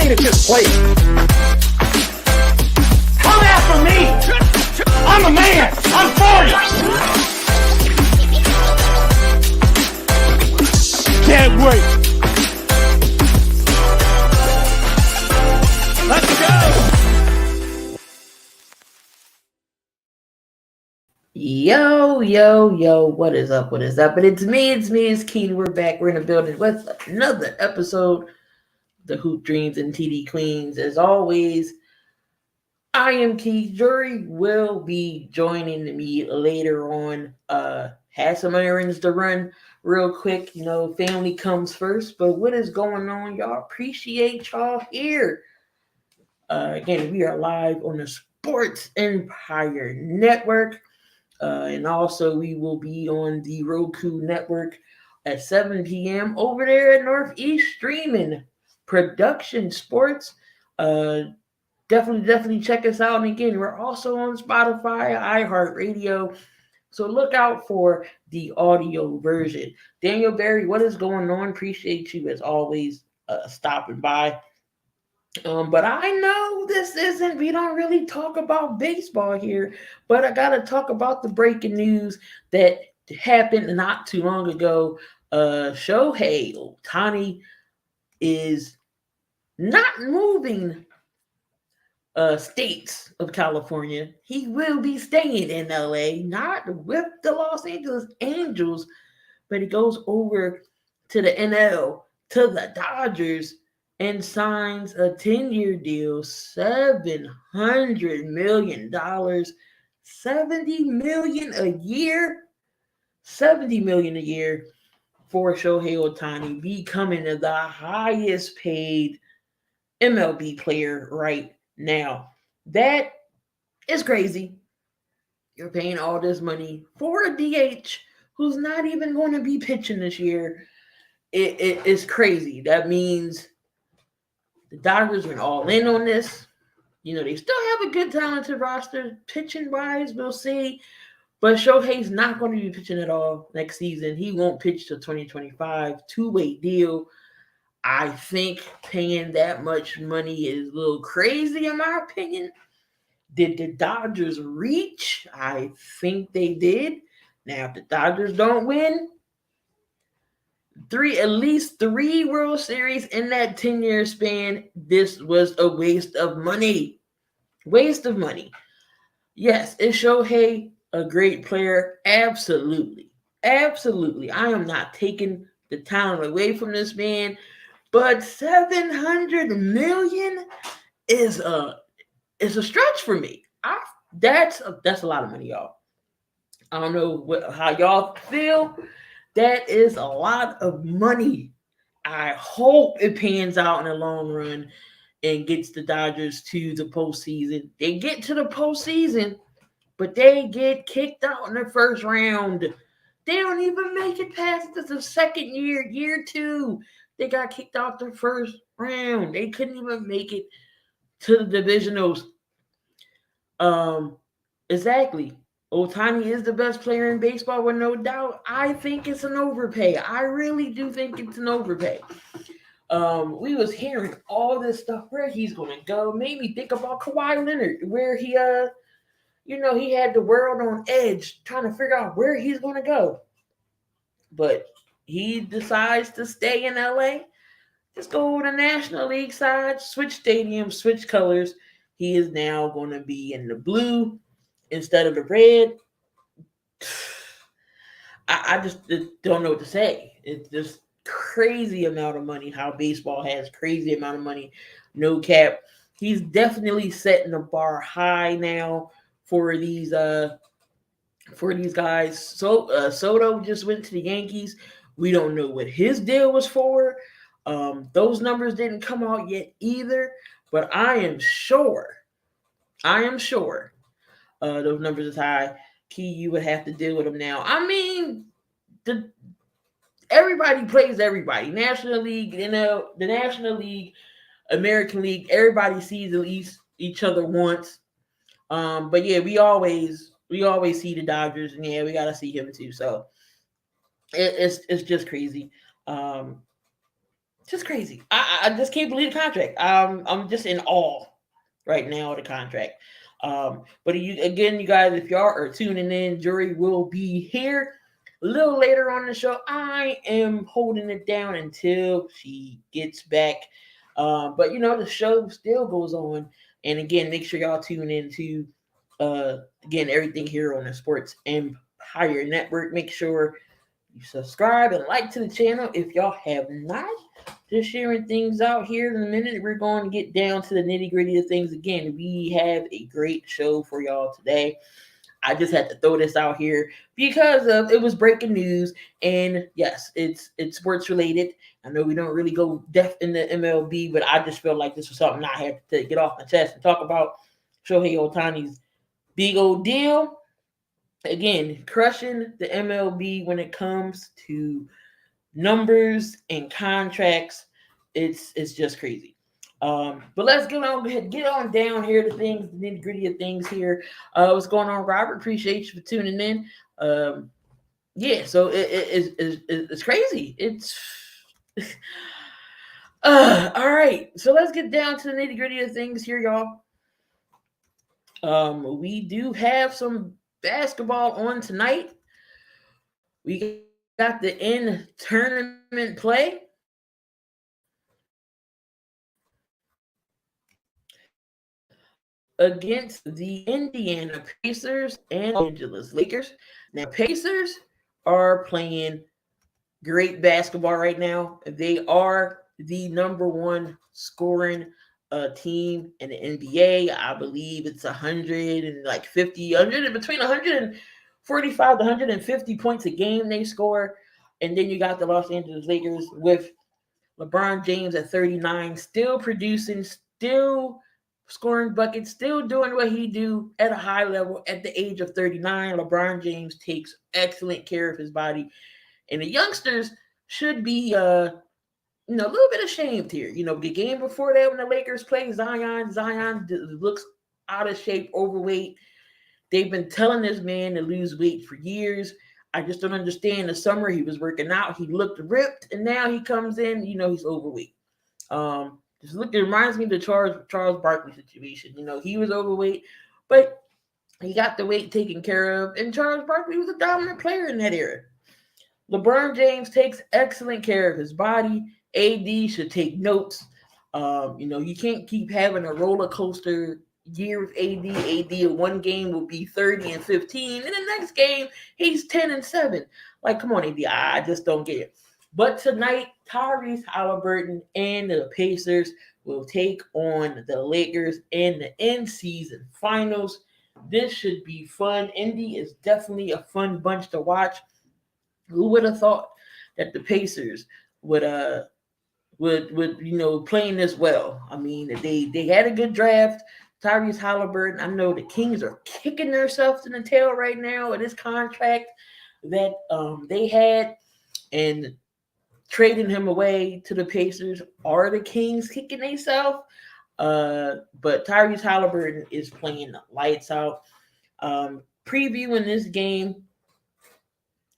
game is just played. Come after me! I'm a man! I'm 40! Can't wait! Let's go! Yo, what is up? But it's me, Keen. We're back. We're in the building with another episode, The Hoop Dreams and TD Queens. As always, I am Keith. Jury will be joining me later on. Had some errands to run real quick. Family comes first. But what is going on, y'all? Appreciate y'all here. Again, we are live on the Sports Empire Network. And also, we will be on the Roku Network at 7 p.m. over there at Northeast Streaming Production Sports. Definitely check us out. And again, we're also on Spotify, iHeartRadio. So look out for the audio version. Daniel Berry, what is going on? Appreciate you as always stopping by. But I know we don't really talk about baseball here, but I got to talk about the breaking news that happened not too long ago. Shohei Ohtani is not moving states of California. He will be staying in LA, not with the Los Angeles Angels, but he goes over to the NL, to the Dodgers, and signs a 10-year deal, $700 million, $70 million a year, $70 million a year for Shohei Ohtani, becoming the highest paid MLB player right now. That is crazy. You're paying all this money for a DH who's not even going to be pitching this year. It's crazy. That means the Dodgers went all in on this. They still have a good talented roster. Pitching-wise, we'll see. But Shohei's not going to be pitching at all next season. He won't pitch till 2025. Two-way deal. I think paying that much money is a little crazy in my opinion. Did the Dodgers reach? I think they did. Now, if the Dodgers don't win, at least three World Series in that 10-year span, this was a waste of money. Waste of money. Yes, is Shohei a great player? Absolutely. Absolutely. I am not taking the talent away from this man, but $700 million is a stretch for me. That's a lot of money, y'all. I don't know how y'all feel. That is a lot of money. I hope it pans out in the long run and gets the Dodgers to the postseason. They get to the postseason, but they get kicked out in the first round. They don't even make it past the second year two. They got kicked out the first round. They couldn't even make it to the divisionals. Exactly. Ohtani is the best player in baseball with no doubt. I think it's an overpay. I really do think it's an overpay. We was hearing all this stuff where he's going to go. Made me think about Kawhi Leonard, where he he had the world on edge trying to figure out where he's going to go. But he decides to stay in LA. Just go to the National League side, switch stadium, switch colors. He is now going to be in the blue instead of the red. I just don't know what to say. It's just crazy amount of money. How baseball has crazy amount of money. No cap. He's definitely setting the bar high now for these guys. So Soto just went to the Yankees. We don't know what his deal was for. Those numbers didn't come out yet either. But I am sure those numbers is high. Key, you would have to deal with them now. I mean, everybody plays everybody. National League, the National League, American League, everybody sees at least each other once. But yeah, we always see the Dodgers, and yeah, we gotta see him too. So it's just crazy. Just crazy. I just can't believe the contract. I'm just in awe right now of the contract. But you guys, if y'all are tuning in, Jury will be here a little later on the show. I am holding it down until she gets back. But the show still goes on. And again, make sure y'all tune in to again everything here on the Sports Empire Network. Make sure you subscribe and like to the channel if y'all have not. Just sharing things out here in a minute. We're going to get down to the nitty gritty of things again. We have a great show for y'all today. I just had to throw this out here because it was breaking news, and yes, it's sports related. I know we don't really go depth in the MLB, but I just felt like this was something I had to get off my chest and talk about. Shohei Ohtani's big old deal. Again, crushing the MLB when it comes to numbers and contracts. It's just crazy. But let's get on down here to things, the nitty gritty of things here. What's going on, Robert? Appreciate you for tuning in. Yeah, so it's crazy. It's all right. So let's get down to the nitty gritty of things here, y'all. We do have some basketball on tonight. We got the in-tournament play. Against the Indiana Pacers and Los Angeles Lakers. Now, Pacers are playing great basketball right now. They are the number one scoring team in the NBA. I believe it's 150, between 145 to 150 points a game they score. And then you got the Los Angeles Lakers with LeBron James at 39, still producing, still scoring buckets, still doing what he do at a high level at the age of 39. LeBron James takes excellent care of his body. And the youngsters should be a little bit ashamed here. The game before that when the Lakers played Zion looks out of shape, overweight. They've been telling this man to lose weight for years. I just don't understand. The summer he was working out, he looked ripped, and now he comes in, he's overweight. It reminds me of the Charles Barkley situation. He was overweight, but he got the weight taken care of, and Charles Barkley was a dominant player in that era. LeBron James takes excellent care of his body. AD should take notes. You can't keep having a roller coaster year with AD. AD in one game will be 30 and 15, and the next game he's 10 and 7. Like, come on, AD, I just don't get it. But tonight, Tyrese Haliburton and the Pacers will take on the Lakers in the in-season finals. This should be fun. Indy is definitely a fun bunch to watch. Who would have thought that the Pacers would playing this well? I mean, they had a good draft. Tyrese Haliburton. I know the Kings are kicking themselves in the tail right now with this contract that they had, and trading him away to the Pacers. Are the Kings kicking themselves? But Tyrese Haliburton is playing lights out. Previewing this game,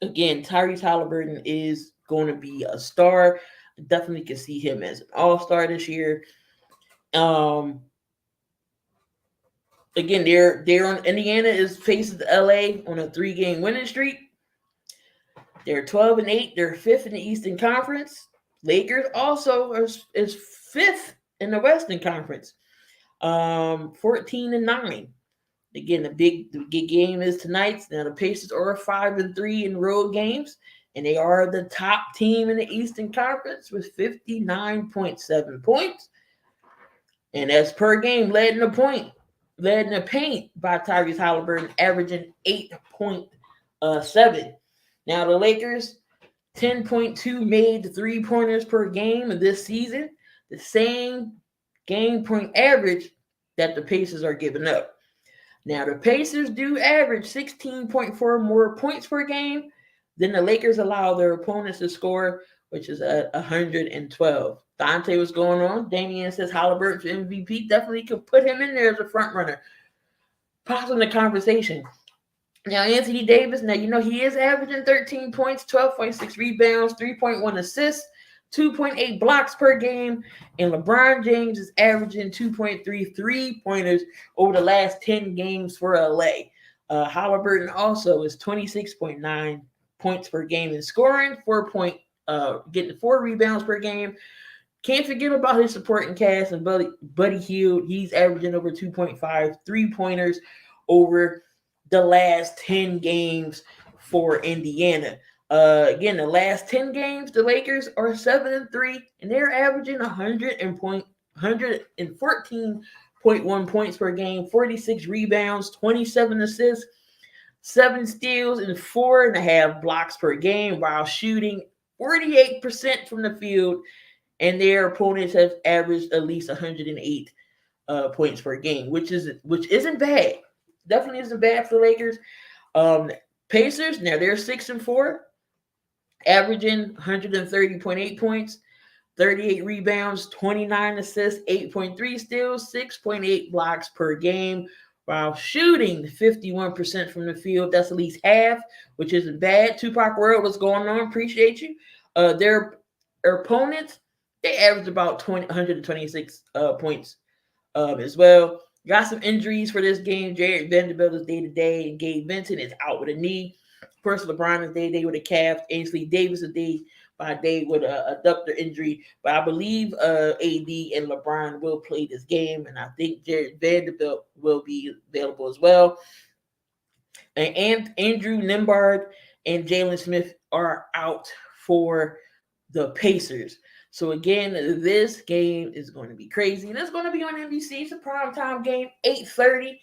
again, Tyrese Haliburton is going to be a star. Definitely can see him as an all-star this year. Again, they're on Indiana is faces LA on a 3-game winning streak. They're 12-8. They're 5th in the Eastern Conference. Lakers also is 5th in the Western Conference. 14-9. Again, the big game is tonight. Now the Pacers are 5-3 in road games, and they are the top team in the Eastern Conference with 59.7 points. And that's per game, led in the paint by Tyrese Haliburton, averaging 8.7. Now the Lakers, 10.2 made 3-pointers per game of this season, the same game point average that the Pacers are giving up. Now the Pacers do average 16.4 more points per game than the Lakers allow their opponents to score, which is 112. Dante, what's going on? Damian says Haliburton for MVP. Definitely could put him in there as a front runner. Possibly in the conversation. Now, Anthony Davis, he is averaging 13 points, 12.6 rebounds, 3.1 assists. 2.8 blocks per game, and LeBron James is averaging 2.3 3-pointers over the last 10 games for LA. Haliburton also is 26.9 points per game in scoring, getting 4 rebounds per game. Can't forget about his supporting cast and Buddy Hield. He's averaging over 2.5 3-pointers over the last 10 games for Indiana. Again, the last 10 games, the Lakers are 7-3, and they're averaging 114.1 points per game, 46 rebounds, 27 assists, 7 steals, and 4.5 blocks per game, while shooting 48% from the field, and their opponents have averaged at least 108 points per game, which isn't bad. Definitely isn't bad for the Lakers. Pacers, now they're 6-4, averaging 130.8 points, 38 rebounds, 29 assists, 8.3 steals, 6.8 blocks per game, while shooting 51% from the field. That's at least half, which isn't bad. Tupac World, what's going on? Appreciate you. Their opponents, they averaged about 126 points as well. Got some injuries for this game. Jared Vanderbilt is day-to-day, and Gabe Vincent is out with a knee. Of course, LeBron is day-to-day with a calf. Ainsley Davis is day-by-day with a adductor injury. But I believe AD and LeBron will play this game, and I think Jared Vanderbilt will be available as well. And Andrew Nembhard and Jalen Smith are out for the Pacers. So again, this game is going to be crazy, and it's going to be on NBC. It's a primetime game, 8:30.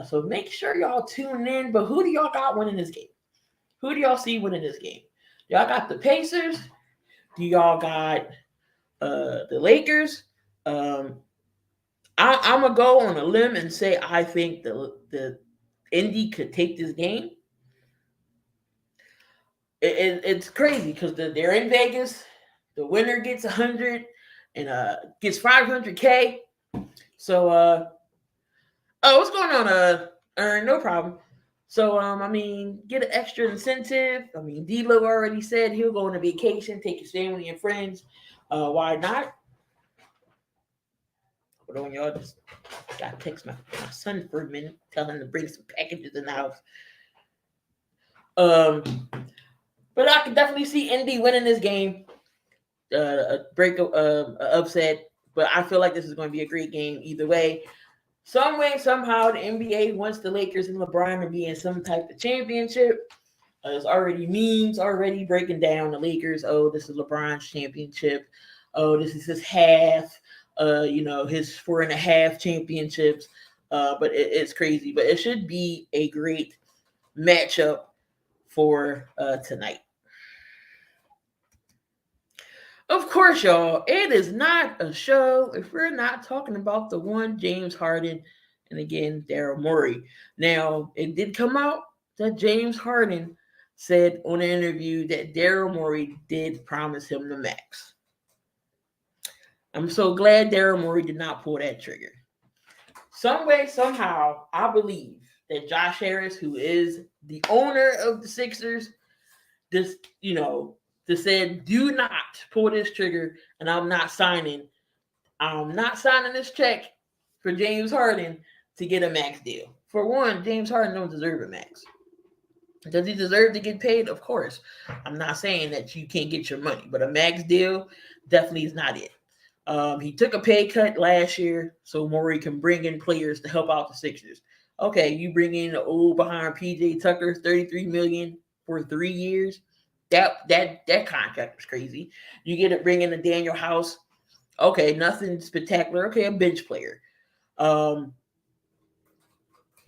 So make sure y'all tune in. But who do y'all got winning this game? Who do y'all see winning this game? Y'all got the Pacers? Do y'all got the Lakers? I'm gonna go on a limb and say I think the Indy could take this game. It's crazy because they're in Vegas. The winner gets 100 and gets 500K. So what's going on? No problem. So get an extra incentive. D-Lo already said he'll go on a vacation, take his family and friends. Why not? Hold on, y'all. Just gotta text my son for a minute, tell him to bring some packages in the house. But I can definitely see Indy winning this game. Upset, but I feel like this is going to be a great game either way. Some way, somehow, the NBA wants the Lakers and LeBron to be in some type of championship. There's already memes already breaking down the Lakers. Oh, this is LeBron's championship. Oh, this is his half. His 4.5 championships. But it's crazy. But it should be a great matchup for tonight. Of course, y'all, it is not a show if we're not talking about the one James Harden and again Daryl Morey. Now, it did come out that James Harden said on an interview that Daryl Morey did promise him the max. I'm so glad Daryl Morey did not pull that trigger. Some way, somehow, I believe that Josh Harris, who is the owner of the Sixers, just said, do not pull this trigger, and I'm not signing this check for James Harden to get a max deal. For one, James Harden don't deserve a max. Does he deserve to get paid? Of course. I'm not saying that you can't get your money, but a max deal definitely is not it. He took a pay cut last year so Morey can bring in players to help out the Sixers. Okay, you bring in the old behind PJ Tucker, $33 million for 3 years. That contract was crazy. You get it, bring in a Daniel House. Okay, nothing spectacular. Okay, a bench player. You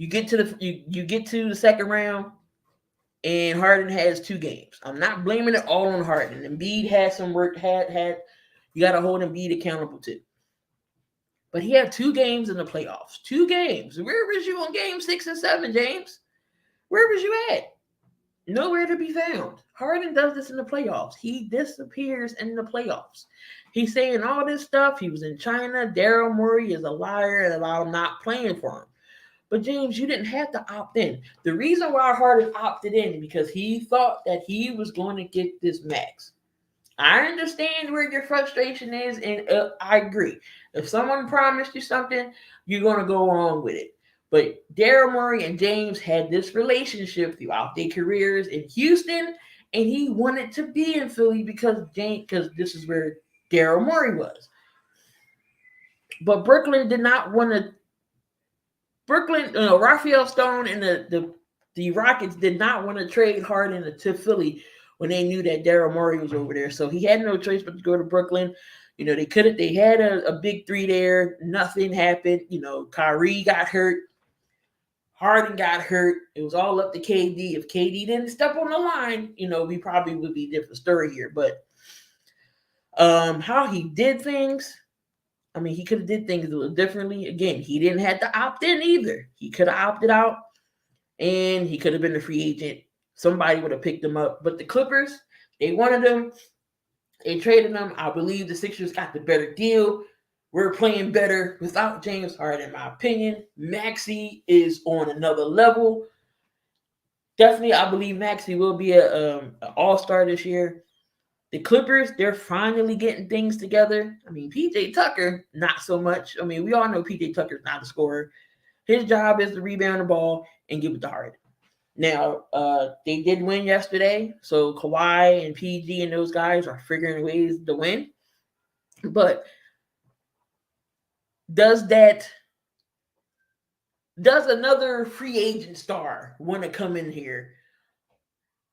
get to the second round, and Harden has 2 games. I'm not blaming it all on Harden. Embiid had some work. You got to hold Embiid accountable too. But he had 2 games in the playoffs. 2 games. Where was you on game 6 and 7, James? Where was you at? Nowhere to be found. Harden does this in the playoffs. He disappears in the playoffs. He's saying all this stuff. He was in China. Daryl Morey is a liar and I'm not playing for him. But James, you didn't have to opt in. The reason why Harden opted in because he thought that he was going to get this max. I understand where your frustration is, and I agree. If someone promised you something, you're going to go along with it. But Daryl Morey and James had this relationship throughout their careers in Houston, and he wanted to be in Philly because this is where Daryl Morey was. But Brooklyn did not want to. Raphael Stone and the Rockets did not want to trade Harden to Philly when they knew that Daryl Morey was over there. So he had no choice but to go to Brooklyn. They had a big three there. Nothing happened. Kyrie got hurt. Harden got hurt. It was all up to KD. If KD didn't step on the line, we probably would be a different story here. But how he did things, he could have did things a little differently. Again, he didn't have to opt in either. He could have opted out, and he could have been a free agent. Somebody would have picked him up. But the Clippers, they wanted him. They traded him. I believe the Sixers got the better deal. We're playing better without James Harden, in my opinion. Maxey is on another level. Definitely, I believe Maxey will be an all-star this year. The Clippers, they're finally getting things together. PJ Tucker, not so much. We all know PJ Tucker's not a scorer. His job is to rebound the ball and give it to Harden. Now, they did win yesterday, so Kawhi and PG and those guys are figuring ways to win. But does another free agent star want to come in here?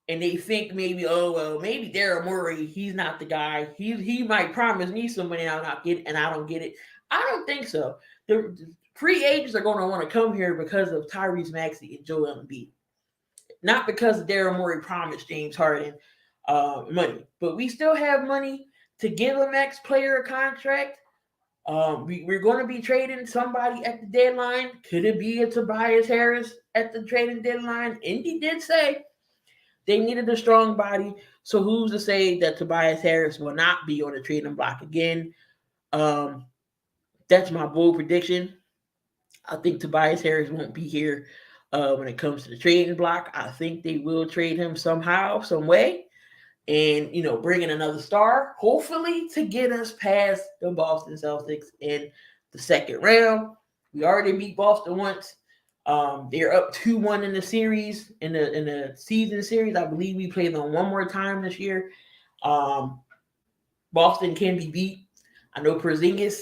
And they think maybe Daryl Morey, he's not the guy. He might promise me some money and I'll not get it, and I don't get it. I don't think so. The free agents are going to want to come here because of Tyrese Maxey and Joel Embiid, not because Daryl Morey promised James Harden money. But we still have money to give a max player a contract. We're going to be trading somebody at the deadline. Could it be a Tobias Harris at the trading deadline? Indy did say they needed a strong body. So who's to say that Tobias Harris will not be on the trading block again? That's my bold prediction. I think Tobias Harris won't be here when it comes to the trading block. I think they will trade him somehow, some way, and bring in another star, hopefully to get us past the Boston Celtics in the second round. We already beat Boston once. They're up 2-1 in the series, in the season series. I believe we play them one more time this year. Boston can be beat. I know Porzingis,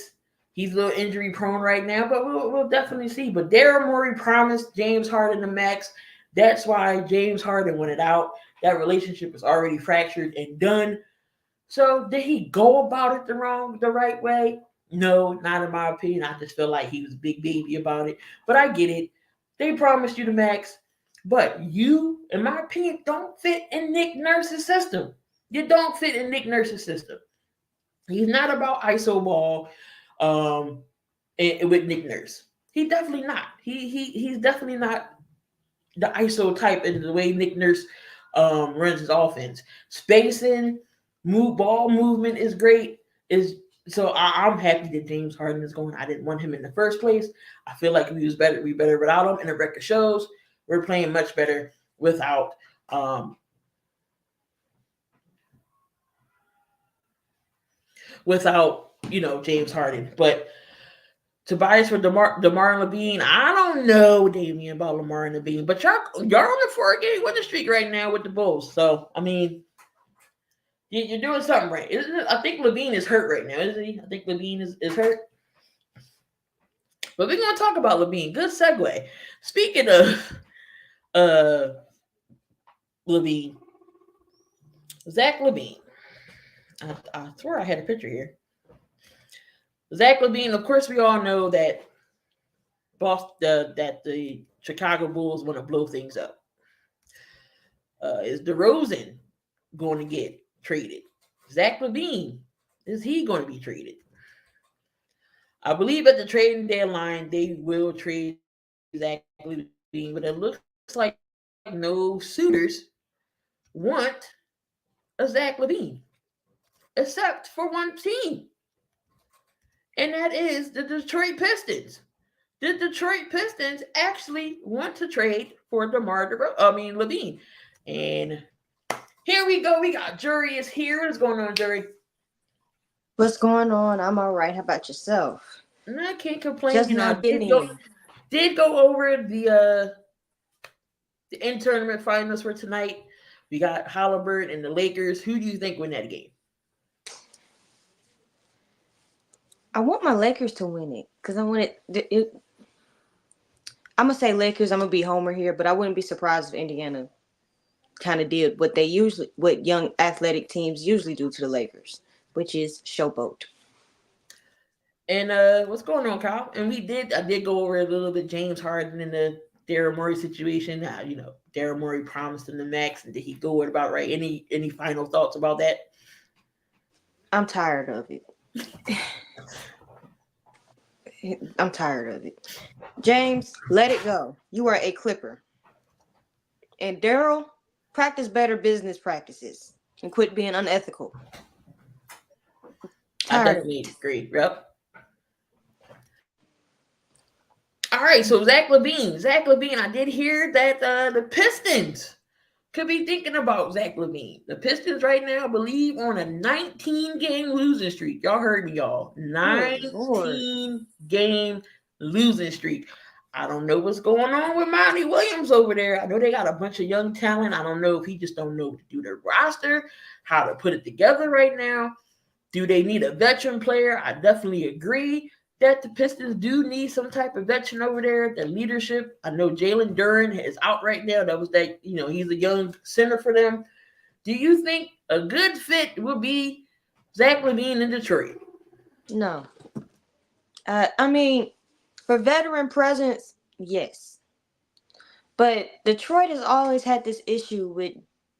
he's a little injury prone right now, but we'll definitely see. But Daryl Morey promised James Harden the max. That's why James Harden wanted out. That relationship is already fractured and done. So did he go about it the right way? No, not in my opinion. I just feel like he was a big baby about it. But I get it. They promised you the max. But you, in my opinion, don't fit in Nick Nurse's system. You don't fit in Nick Nurse's system. He's not about ISO ball with Nick Nurse. He's definitely not. He's definitely not the ISO type in the way Nick Nurse runs his offense. Spacing, ball movement is great. So I'm happy that James Harden is going. I didn't want him in the first place. I feel like we better without him, and the record shows we're playing much better without James Harden. But Tobias for DeMar and Levine, I don't know, Damian, about Lamar and Levine, but y'all on the 4-game winning streak right now with the Bulls. So you're doing something right. I think Levine is hurt right now, isn't he? I think Levine is hurt. But we're going to talk about Levine. Good segue. Speaking of Levine, Zach Levine. I swear I had a picture here. Zach Levine, of course, we all know that the Chicago Bulls want to blow things up. Is DeRozan going to get traded? Zach Levine, is he going to be traded? I believe at the trading deadline, they will trade Zach Levine, but it looks like no suitors want a Zach Levine, except for one team, and that is the Detroit Pistons. The Detroit Pistons actually want to trade for Levine, and Here we go. We got Jury is here. What's going on, Jury? What's going on? I'm all right. How about yourself? And I can't complain. Just You know, I not getting did go over the in-tournament finals for tonight. We got Haliburton and the Lakers. Who do you think win that game? I want my Lakers to win it because I want it. I'm gonna say Lakers. I'm gonna be Homer here, but I wouldn't be surprised if Indiana kind of did what young athletic teams usually do to the Lakers, which is showboat. And what's going on, Kyle? And I did go over a little bit James Harden and the Daryl Morey situation. How Daryl Morey promised him the max, and did he go it about right? Any final thoughts about that? I'm tired of it. I'm tired of it. James, let it go. You are a Clipper. And Daryl, practice better business practices and quit being unethical. I definitely agree. Yep. All right, so Zach Levine. I did hear that the Pistons could be thinking about Zach Levine. The Pistons right now, I believe, on a 19-game losing streak. Y'all heard me, y'all. 19-game losing streak. I don't know what's going on with Monty Williams over there. I know they got a bunch of young talent. I don't know if he just don't know what to do their roster, how to put it together right now. Do they need a veteran player? I definitely agree that the Pistons do need some type of veteran over there, the leadership. I know Jalen Duren is out right now. That was he's a young center for them. Do you think a good fit would be Zach Levine in Detroit? No. I mean, for veteran presence, yes. But Detroit has always had this issue with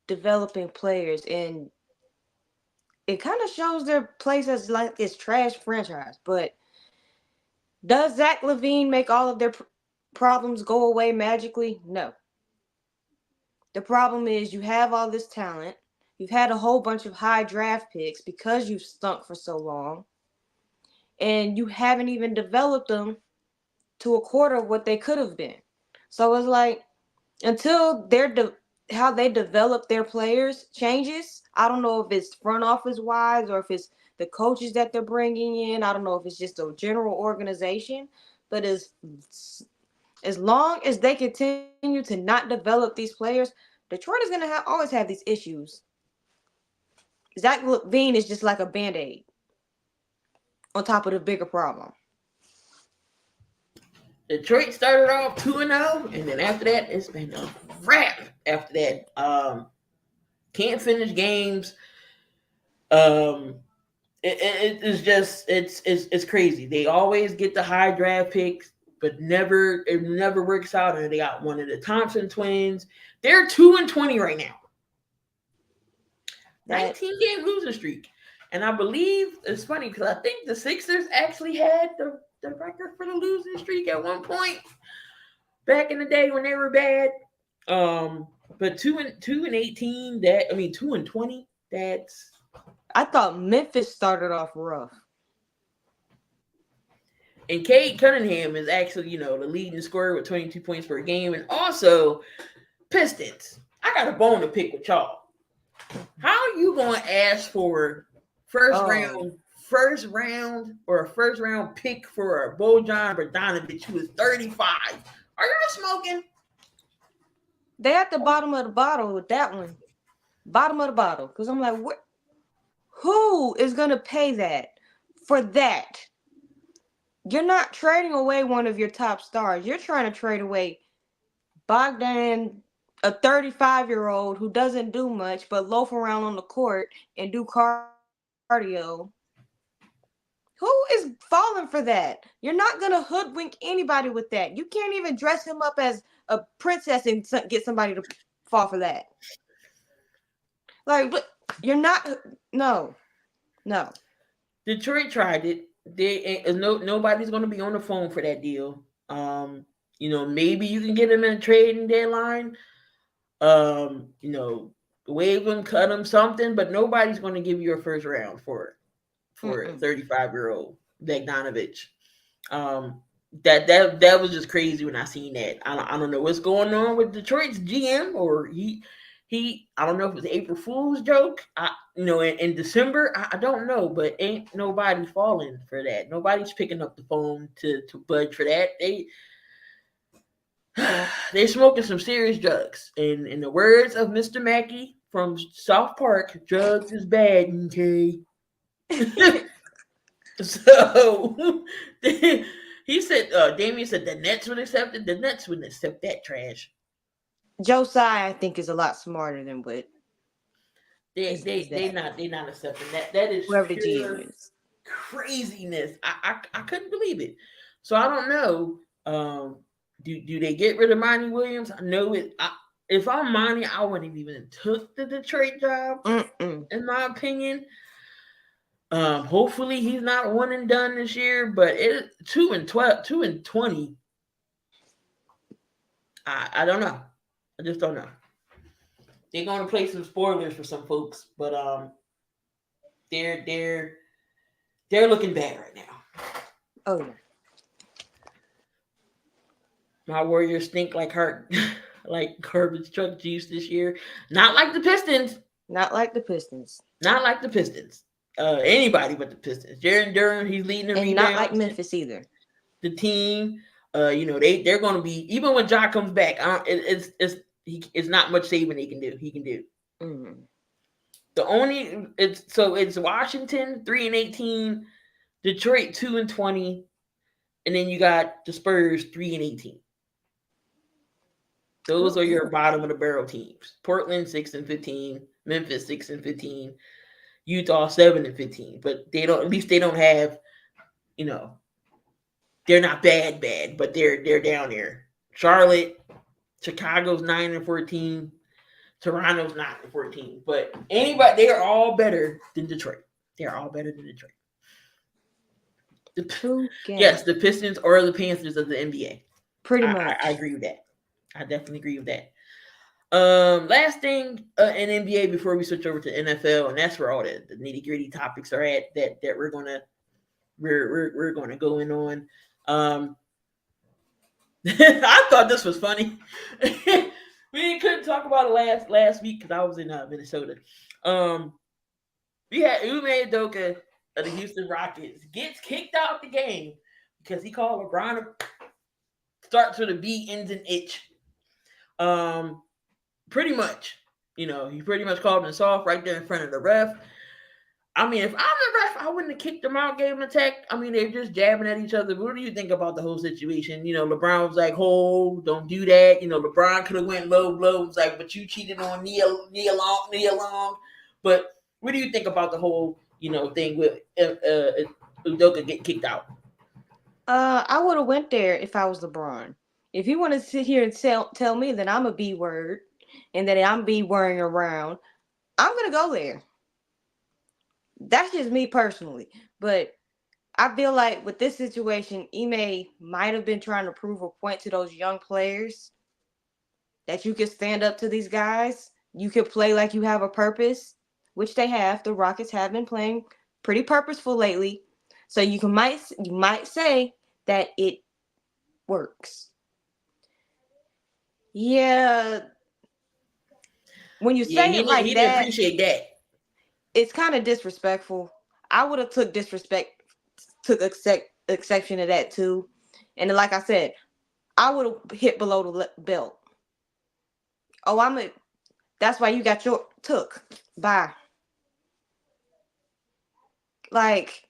developing players, and it kind of shows their place as like this trash franchise. But does Zach Levine make all of their problems go away magically? No. The problem is you have all this talent. You've had a whole bunch of high draft picks because you've stunk for so long. And you haven't even developed them to a quarter of what they could have been. So it's like, until how they develop their players changes, I don't know if it's front office wise or if it's the coaches that they're bringing in. I don't know if it's just a general organization, but as long as they continue to not develop these players, Detroit is going to always have these issues. Zach Levine is just like a Band-Aid on top of the bigger problem. Detroit started off 2-0, and then after that, it's been a wrap. After that, can't finish games. It's crazy. They always get the high draft picks, but it never works out. And they got one of the Thompson twins. They're 2-20 right now. 19-game losing streak, and I believe it's funny because I think the Sixers actually had the record for the losing streak at one point back in the day when they were bad. But 2-18, 2-20. That's. I thought Memphis started off rough. And Cade Cunningham is actually, the leading scorer with 22 points per game. And also, Pistons. I got a bone to pick with y'all. How are you going to ask for first round or a first round pick for Bojan Bogdanovic, who is 35? Are y'all smoking? They at the bottom of the bottle with that one. Bottom of the bottle. Because I'm like, who is going to pay that for that? You're not trading away one of your top stars. You're trying to trade away Bogdan, a 35-year-old who doesn't do much but loaf around on the court and do cardio. Who is falling for that? You're not going to hoodwink anybody with that. You can't even dress him up as a princess and get somebody to fall for that. Like, you're not. No. Detroit tried it. Nobody's going to be on the phone for that deal. Maybe you can get him in a trading deadline. Waive him, cut him, something, but nobody's going to give you a first round for a 35-year-old Bogdanovic. That was just crazy when I seen that. I don't know what's going on with Detroit's GM, or I don't know if it was an April Fool's joke. In December, I don't know, but ain't nobody falling for that. Nobody's picking up the phone to budge for that. They're smoking some serious drugs. And in the words of Mr. Mackey from South Park, drugs is bad, okay? So he said, Damian said the Nets would accept it. The Nets wouldn't accept that trash. Josiah, I think, is a lot smarter than what They not accepting that. That is whoever the pure GM is. craziness. I couldn't believe it. So I don't know. Do they get rid of Monty Williams? I know it. If I'm Monty, I wouldn't even took the Detroit job. In my opinion. Hopefully he's not one and done this year, but 2-20. I don't know. I just don't know. They're gonna play some spoilers for some folks, but they're looking bad right now. Oh yeah. My Warriors stink like like garbage truck juice this year. Not like the Pistons. Not like the Pistons. Not like the Pistons. Anybody but the Pistons. Jaron Durham, he's leading the rebounds. Not like Memphis either. The team, they're going to be, even when Ja comes back. It's not much saving they can do. He can do. Mm-hmm. It's Washington 3-18, Detroit 2-20, and then you got the Spurs 3-18. Those are your bottom of the barrel teams. Portland 6-15, Memphis 6-15. Utah 7-15, but they don't. At least they don't have, they're not bad, but they're down there. Charlotte, Chicago's 9-14, Toronto's 9-14, but they are all better than Detroit. They are all better than Detroit. Yes, the Pistons or the Panthers of the NBA. Pretty much, I agree with that. I definitely agree with that. Last thing in NBA before we switch over to NFL, and that's where all the nitty gritty topics are at that we're gonna go in on. I thought this was funny. We couldn't talk about it last week because I was in Minnesota. We had Ime Udoka of the Houston Rockets gets kicked out the game because he called LeBron starts with a B, ends in itch. Pretty much, he pretty much called him soft right there in front of the ref. I mean, if I'm the ref, I wouldn't have kicked him out, gave him a tech. I mean, they're just jabbing at each other. What do you think about the whole situation? LeBron was like, "Oh, don't do that." LeBron could have went low blow. Was like, "But you cheated on Nia Long." But what do you think about the whole, thing with Udoka getting kicked out? I would have went there if I was LeBron. If you want to sit here and tell me that I'm a B word and that I'm B wearing around, I'm gonna go there. That's just me personally, but I feel like with this situation, Ime might have been trying to prove a point to those young players that you can stand up to these guys. You can play like you have a purpose, which they have. The Rockets have been playing pretty purposeful lately, so you might say that it works. Yeah, when you say it like he that, didn't appreciate that. It's kind of disrespectful. I would have took exception to that too. And like I said, I would have hit below the belt. Oh, that's why you got your took. Bye. Like,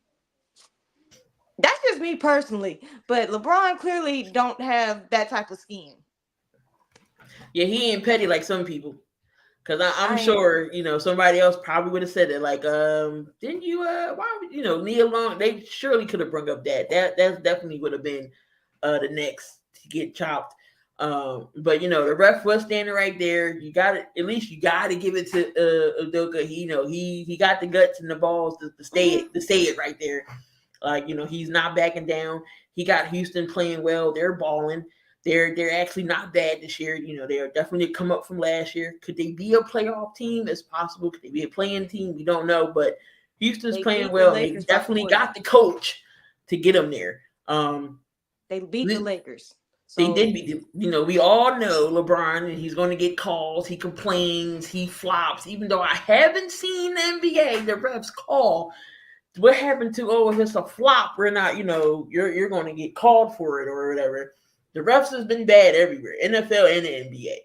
that's just me personally. But LeBron clearly don't have that type of skin. Yeah, he ain't petty like some people. Because I'm sure, somebody else probably would have said it. Like, didn't you, why would, Nia Long, they surely could have brought up that. That definitely would have been the next to get chopped. But, the ref was standing right there. You got to give it to Udoka. He got the guts and the balls to say it right there. Like, he's not backing down. He got Houston playing well. They're balling. They're actually not bad this year. They are definitely come up from last year. Could they be a playoff team? It's possible. Could they be a playing team? We don't know. But Houston's playing well. They definitely got the coach to get them there. They beat the Lakers. They So did be, we all know LeBron, and he's going to get calls. He complains, he flops. Even though I haven't seen the NBA, the refs call. What happened to, if it's a flop, we're not, you're going to get called for it or whatever. The refs has been bad everywhere, NFL and the NBA.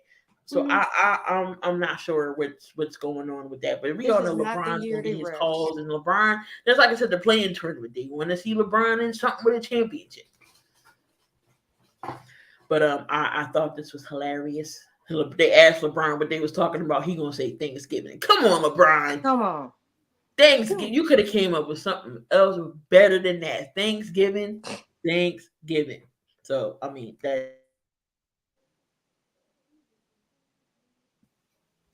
So I'm not sure what's going on with that. But we this all is know not the LeBron's year going to they get his refs. calls, and LeBron, just like I said, the playing tournament. They want to see LeBron in something with a championship. But I thought this was hilarious. They asked LeBron what they was talking about. He gonna say Thanksgiving. Come on, LeBron. Come on. Thanksgiving. You could have came up with something else better than that. Thanksgiving. So I mean that.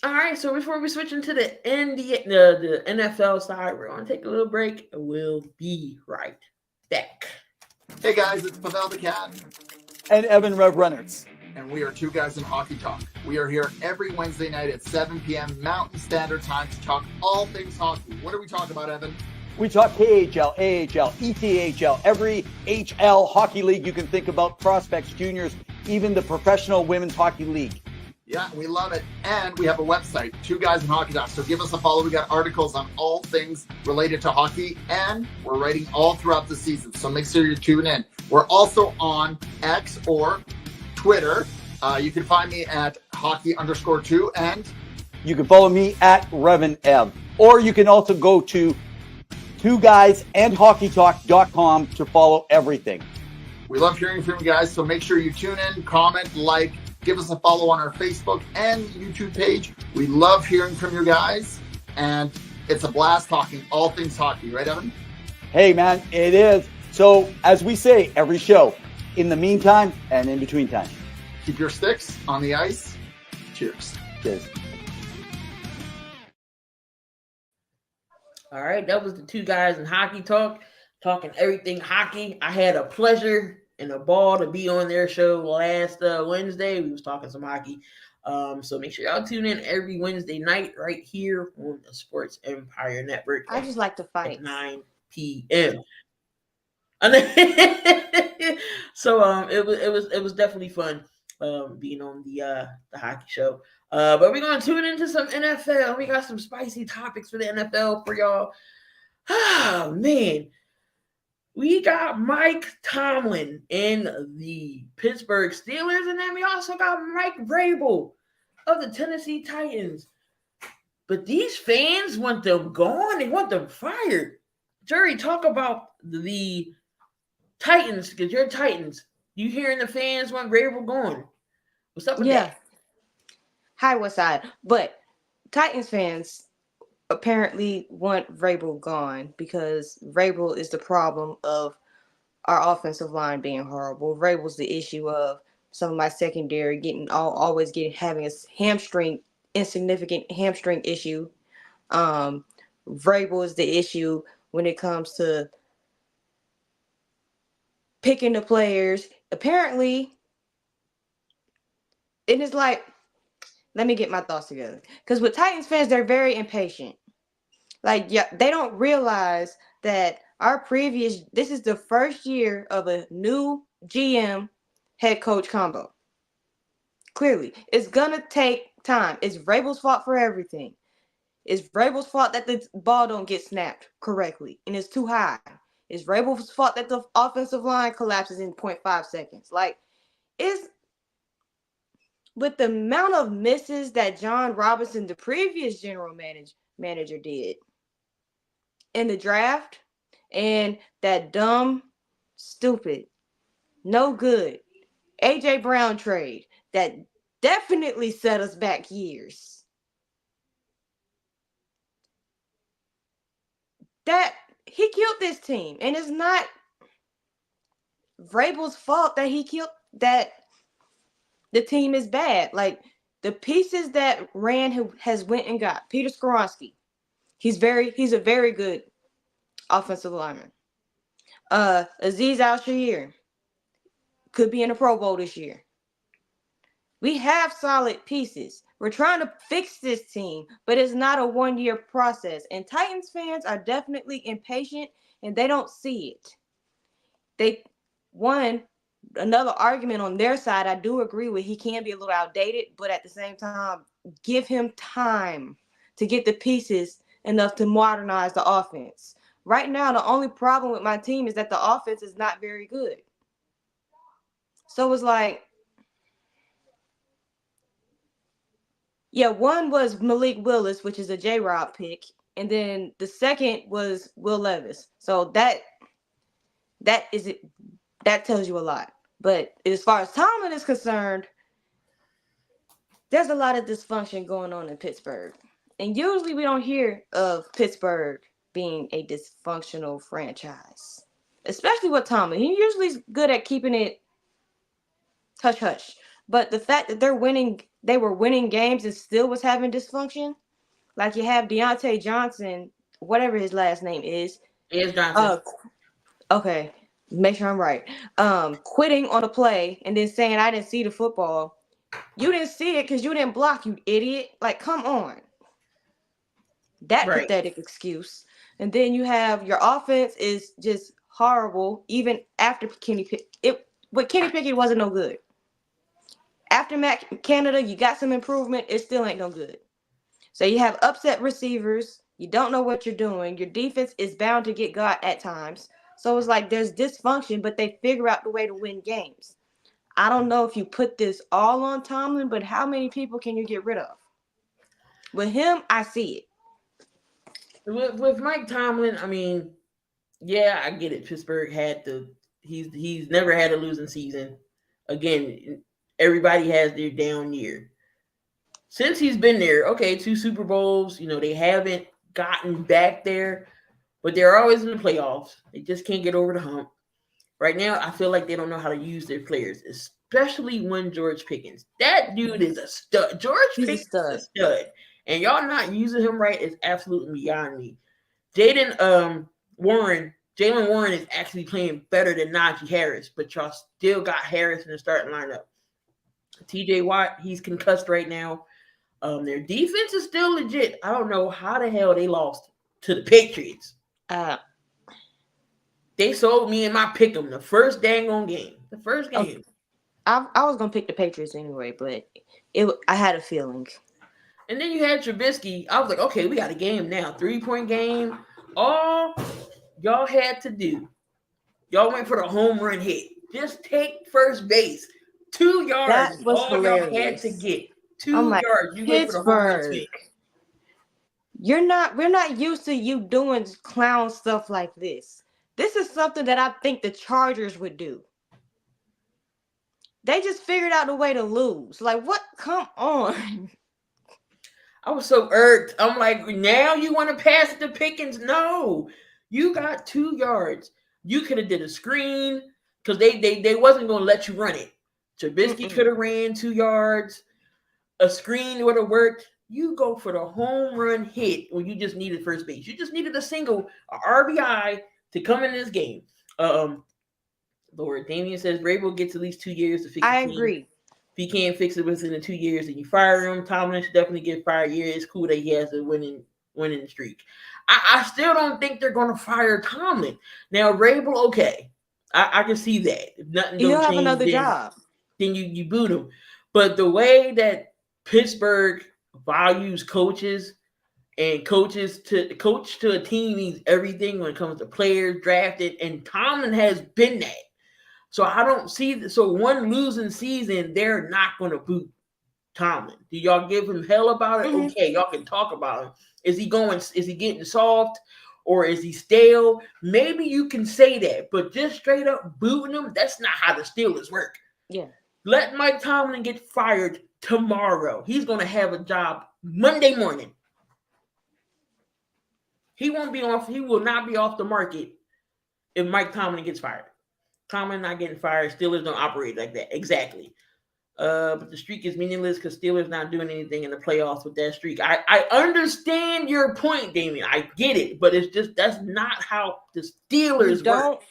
All right. So before we switch into the the NFL side, we're gonna take a little break. We'll be right back. Hey guys, it's Pavel the Cat. And Evan Rev Reynolds. And we are Two Guys in Hockey Talk. We are here every Wednesday night at 7 p.m. Mountain Standard Time to talk all things hockey. What are we talking about, Evan? We talk KHL, AHL, ECHL, every HL hockey league you can think about, prospects, juniors, even the professional women's hockey league. Yeah, we love it. And we have a website, Two Guys in Hockey Talk. So give us a follow. We got articles on all things related to hockey, and we're writing all throughout the season. So make sure you tune in. We're also on X or Twitter. You can find me at hockey_2, and you can follow me at RevanEv. Or you can also go to twoguysandhockeytalk.com to follow everything. We love hearing from you guys, so make sure you tune in, comment, like, give us a follow on our Facebook and YouTube page. We love hearing from you guys, and it's a blast talking all things hockey. Right, Evan? Hey, man, it is. So, as we say every show, in the meantime and in between time, keep your sticks on the ice. Cheers. Cheers. All right, that was the Two Guys in Hockey Talk, talking everything hockey. I had a pleasure and a ball to be on their show last Wednesday. We was talking some hockey. So make sure y'all tune in every Wednesday night right here on the Sports Empire Network. I just like to fight. At 9 p.m. So it was definitely fun being on the hockey show. But we're gonna tune into some NFL. We got some spicy topics for the NFL for y'all. Oh man. We got Mike Tomlin in the Pittsburgh Steelers, and then we also got Mike Vrabel of the Tennessee Titans. But these fans want them gone. They want them fired. Jerry, talk about the Titans, because you're Titans. You hearing the fans want Vrabel gone. What's up with that? Hi, what's side? But Titans fans apparently want Vrabel gone because Vrabel is the problem of our offensive line being horrible. Vrabel's the issue of some of my secondary having a insignificant hamstring issue. Vrabel is the issue when it comes to picking the players. Apparently, it is like, let me get my thoughts together. Because with Titans fans, they're very impatient. Like, they don't realize that this is the first year of a new GM head coach combo. Clearly, it's going to take time. It's Vrabel's fault for everything. It's Vrabel's fault that the ball don't get snapped correctly and it's too high. It's Vrabel's fault that the offensive line collapses in 0.5 seconds. Like, it's with the amount of misses that John Robinson, the previous general manager, did in the draft, and that dumb, stupid, no good AJ Brown trade that definitely set us back years. That he killed this team, and it's not Vrabel's fault that that the team is bad. Like, the pieces that has went and got Peter Skoronski. He's a very good offensive lineman. Aziz Al-Shaair could be in the Pro Bowl this year. We have solid pieces. We're trying to fix this team, but it's not a one-year process. And Titans fans are definitely impatient, and they don't see it. another argument on their side, I do agree with he can be a little outdated, but at the same time, give him time to get the pieces enough to modernize the offense. Right now, the only problem with my team is that the offense is not very good. So it's like, yeah, one was Malik Willis, which is a J-Rob pick, and then the second was Will Levis. So that tells you a lot. But as far as Tomlin is concerned, there's a lot of dysfunction going on in Pittsburgh. And usually we don't hear of Pittsburgh being a dysfunctional franchise, especially with Tomlin. He usually is good at keeping it hush-hush. But the fact that they were winning games and still was having dysfunction, like you have Deontay Johnson, whatever his last name is. Johnson. Okay, make sure I'm right. Quitting on a play and then saying, I didn't see the football. You didn't see it because you didn't block, you idiot. Like, come on. That Right. pathetic excuse. And then you have your offense is just horrible, even after Kenny Pickett. With Kenny Pickett, wasn't no good. After Matt Canada, you got some improvement. It still ain't no good. So you have upset receivers. You don't know what you're doing. Your defense is bound to get got at times. So it's like there's dysfunction, but they figure out the way to win games. I don't know if you put this all on Tomlin, but how many people can you get rid of? With him, I see it. With Mike Tomlin, I mean, yeah, I get it. Pittsburgh he's never had a losing season. Again, everybody has their down year. Since he's been there, okay, 2 Super Bowls, they haven't gotten back there, but they're always in the playoffs. They just can't get over the hump. Right now, I feel like they don't know how to use their players, especially when George Pickens. That dude is a stud. Pickens is a stud. And y'all not using him right is absolutely beyond me. Jalen Warren is actually playing better than Najee Harris, but y'all still got Harris in the starting lineup. TJ Watt, he's concussed right now. Their defense is still legit. I don't know how the hell they lost to the Patriots. They sold me in my pick 'em the first dang on game. The first game. Okay. I was gonna pick the Patriots anyway, but I had a feeling. And then you had Trubisky. I was like, okay, we got a game now. 3-point game. All y'all had to do, y'all went for the home run hit. Just take first base. 2 yards. That was all hilarious. Y'all had to get 2 yards. You went for the home run hit. We're not used to you doing clown stuff like this. This is something that I think the Chargers would do. They just figured out a way to lose. Like, what? Come on. I was so irked. I'm like, now you want to pass it to Pickens? No. You got 2 yards. You could have did a screen because they wasn't going to let you run it. Trubisky could have ran 2 yards. A screen would have worked. You go for the home run hit when you just needed first base. You just needed a single, RBI to come in this game. Lord, Damian says Vrabel gets at least 2 years to fix it. I agree. If he can't fix it within the 2 years, then you fire him. Tomlin should definitely get fired. Yeah, it's cool that he has a winning streak. I still don't think they're going to fire Tomlin. Now, Vrabel, okay. I can see that. If nothing He'll don't have change, another job. Then you boot him. But the way that Pittsburgh values coaches and coach to a team means everything when it comes to players drafted, and Tomlin has been that. So I don't see so one losing season, they're not going to boot Tomlin. Do y'all give him hell about it? Okay, y'all can talk about him. Is he getting soft or is he stale? Maybe you can say that, but just straight up booting him, that's not how the Steelers work. Yeah. Let Mike Tomlin get fired tomorrow. He's going to have a job Monday morning. He will not be off the market if Mike Tomlin gets fired. Tomlin not getting fired. Steelers don't operate like that. Exactly. But the streak is meaningless because Steelers not doing anything in the playoffs with that streak. I understand your point, Damien. I get it, but it's just that's not how the Steelers work.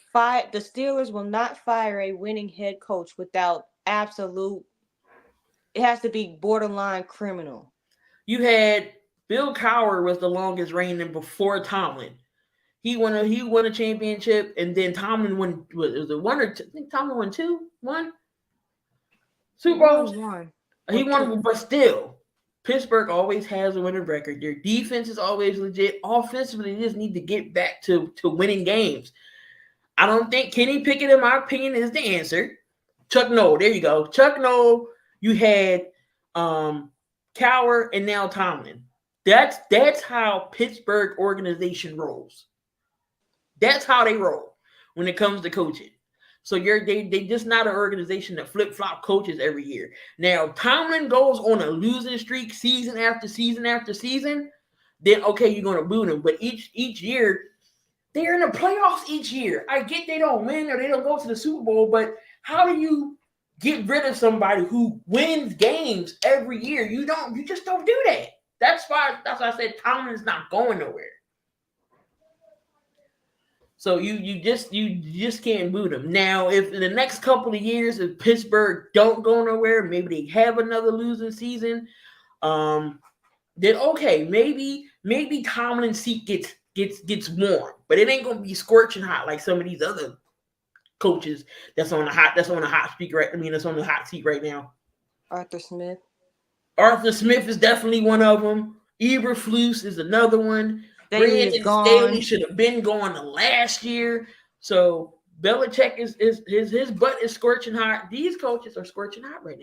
The Steelers will not fire a winning head coach without absolute. It has to be borderline criminal. You had Bill Cowher was the longest reigning before Tomlin. He won a championship, and then Tomlin won. Was it one or two? I think Tomlin won one Super Bowls. He won, but still, Pittsburgh always has a winning record. Their defense is always legit. Offensively, they just need to get back to winning games. I don't think Kenny Pickett, in my opinion, is the answer. Chuck Noll, there you go. Chuck Noll, you had Cowher, and now Tomlin. That's how Pittsburgh organization rolls. That's how they roll when it comes to coaching. So they just not an organization that flip-flop coaches every year. Now, Tomlin goes on a losing streak season after season after season, then okay, you're gonna boot him. But each year, they're in the playoffs each year. I get they don't win or they don't go to the Super Bowl, but how do you get rid of somebody who wins games every year? You just don't do that. That's why I said Tomlin's not going nowhere. So you just can't boot him. Now, if in the next couple of years, if Pittsburgh don't go nowhere, maybe they have another losing season, then okay, maybe Tomlin's seat gets warm, but it ain't gonna be scorching hot like some of these other coaches that's on the hot seat right now. Arthur Smith. Arthur Smith is definitely one of them. Eberflus is another one. Brandon Staley should have been going to last year. So Belichick is his butt is scorching hot. These coaches are scorching hot right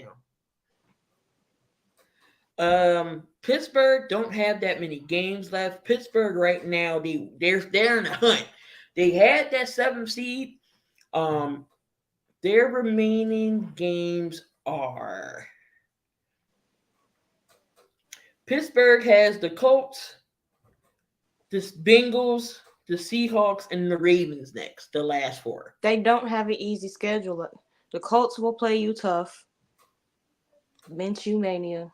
now. Pittsburgh don't have that many games left. Pittsburgh right now, they're in the hunt. They had that 7th seed. Their remaining games are Pittsburgh has the Colts, the Bengals, the Seahawks, and the Ravens next, the last 4. They don't have an easy schedule. The Colts will play you tough. Minshew mania,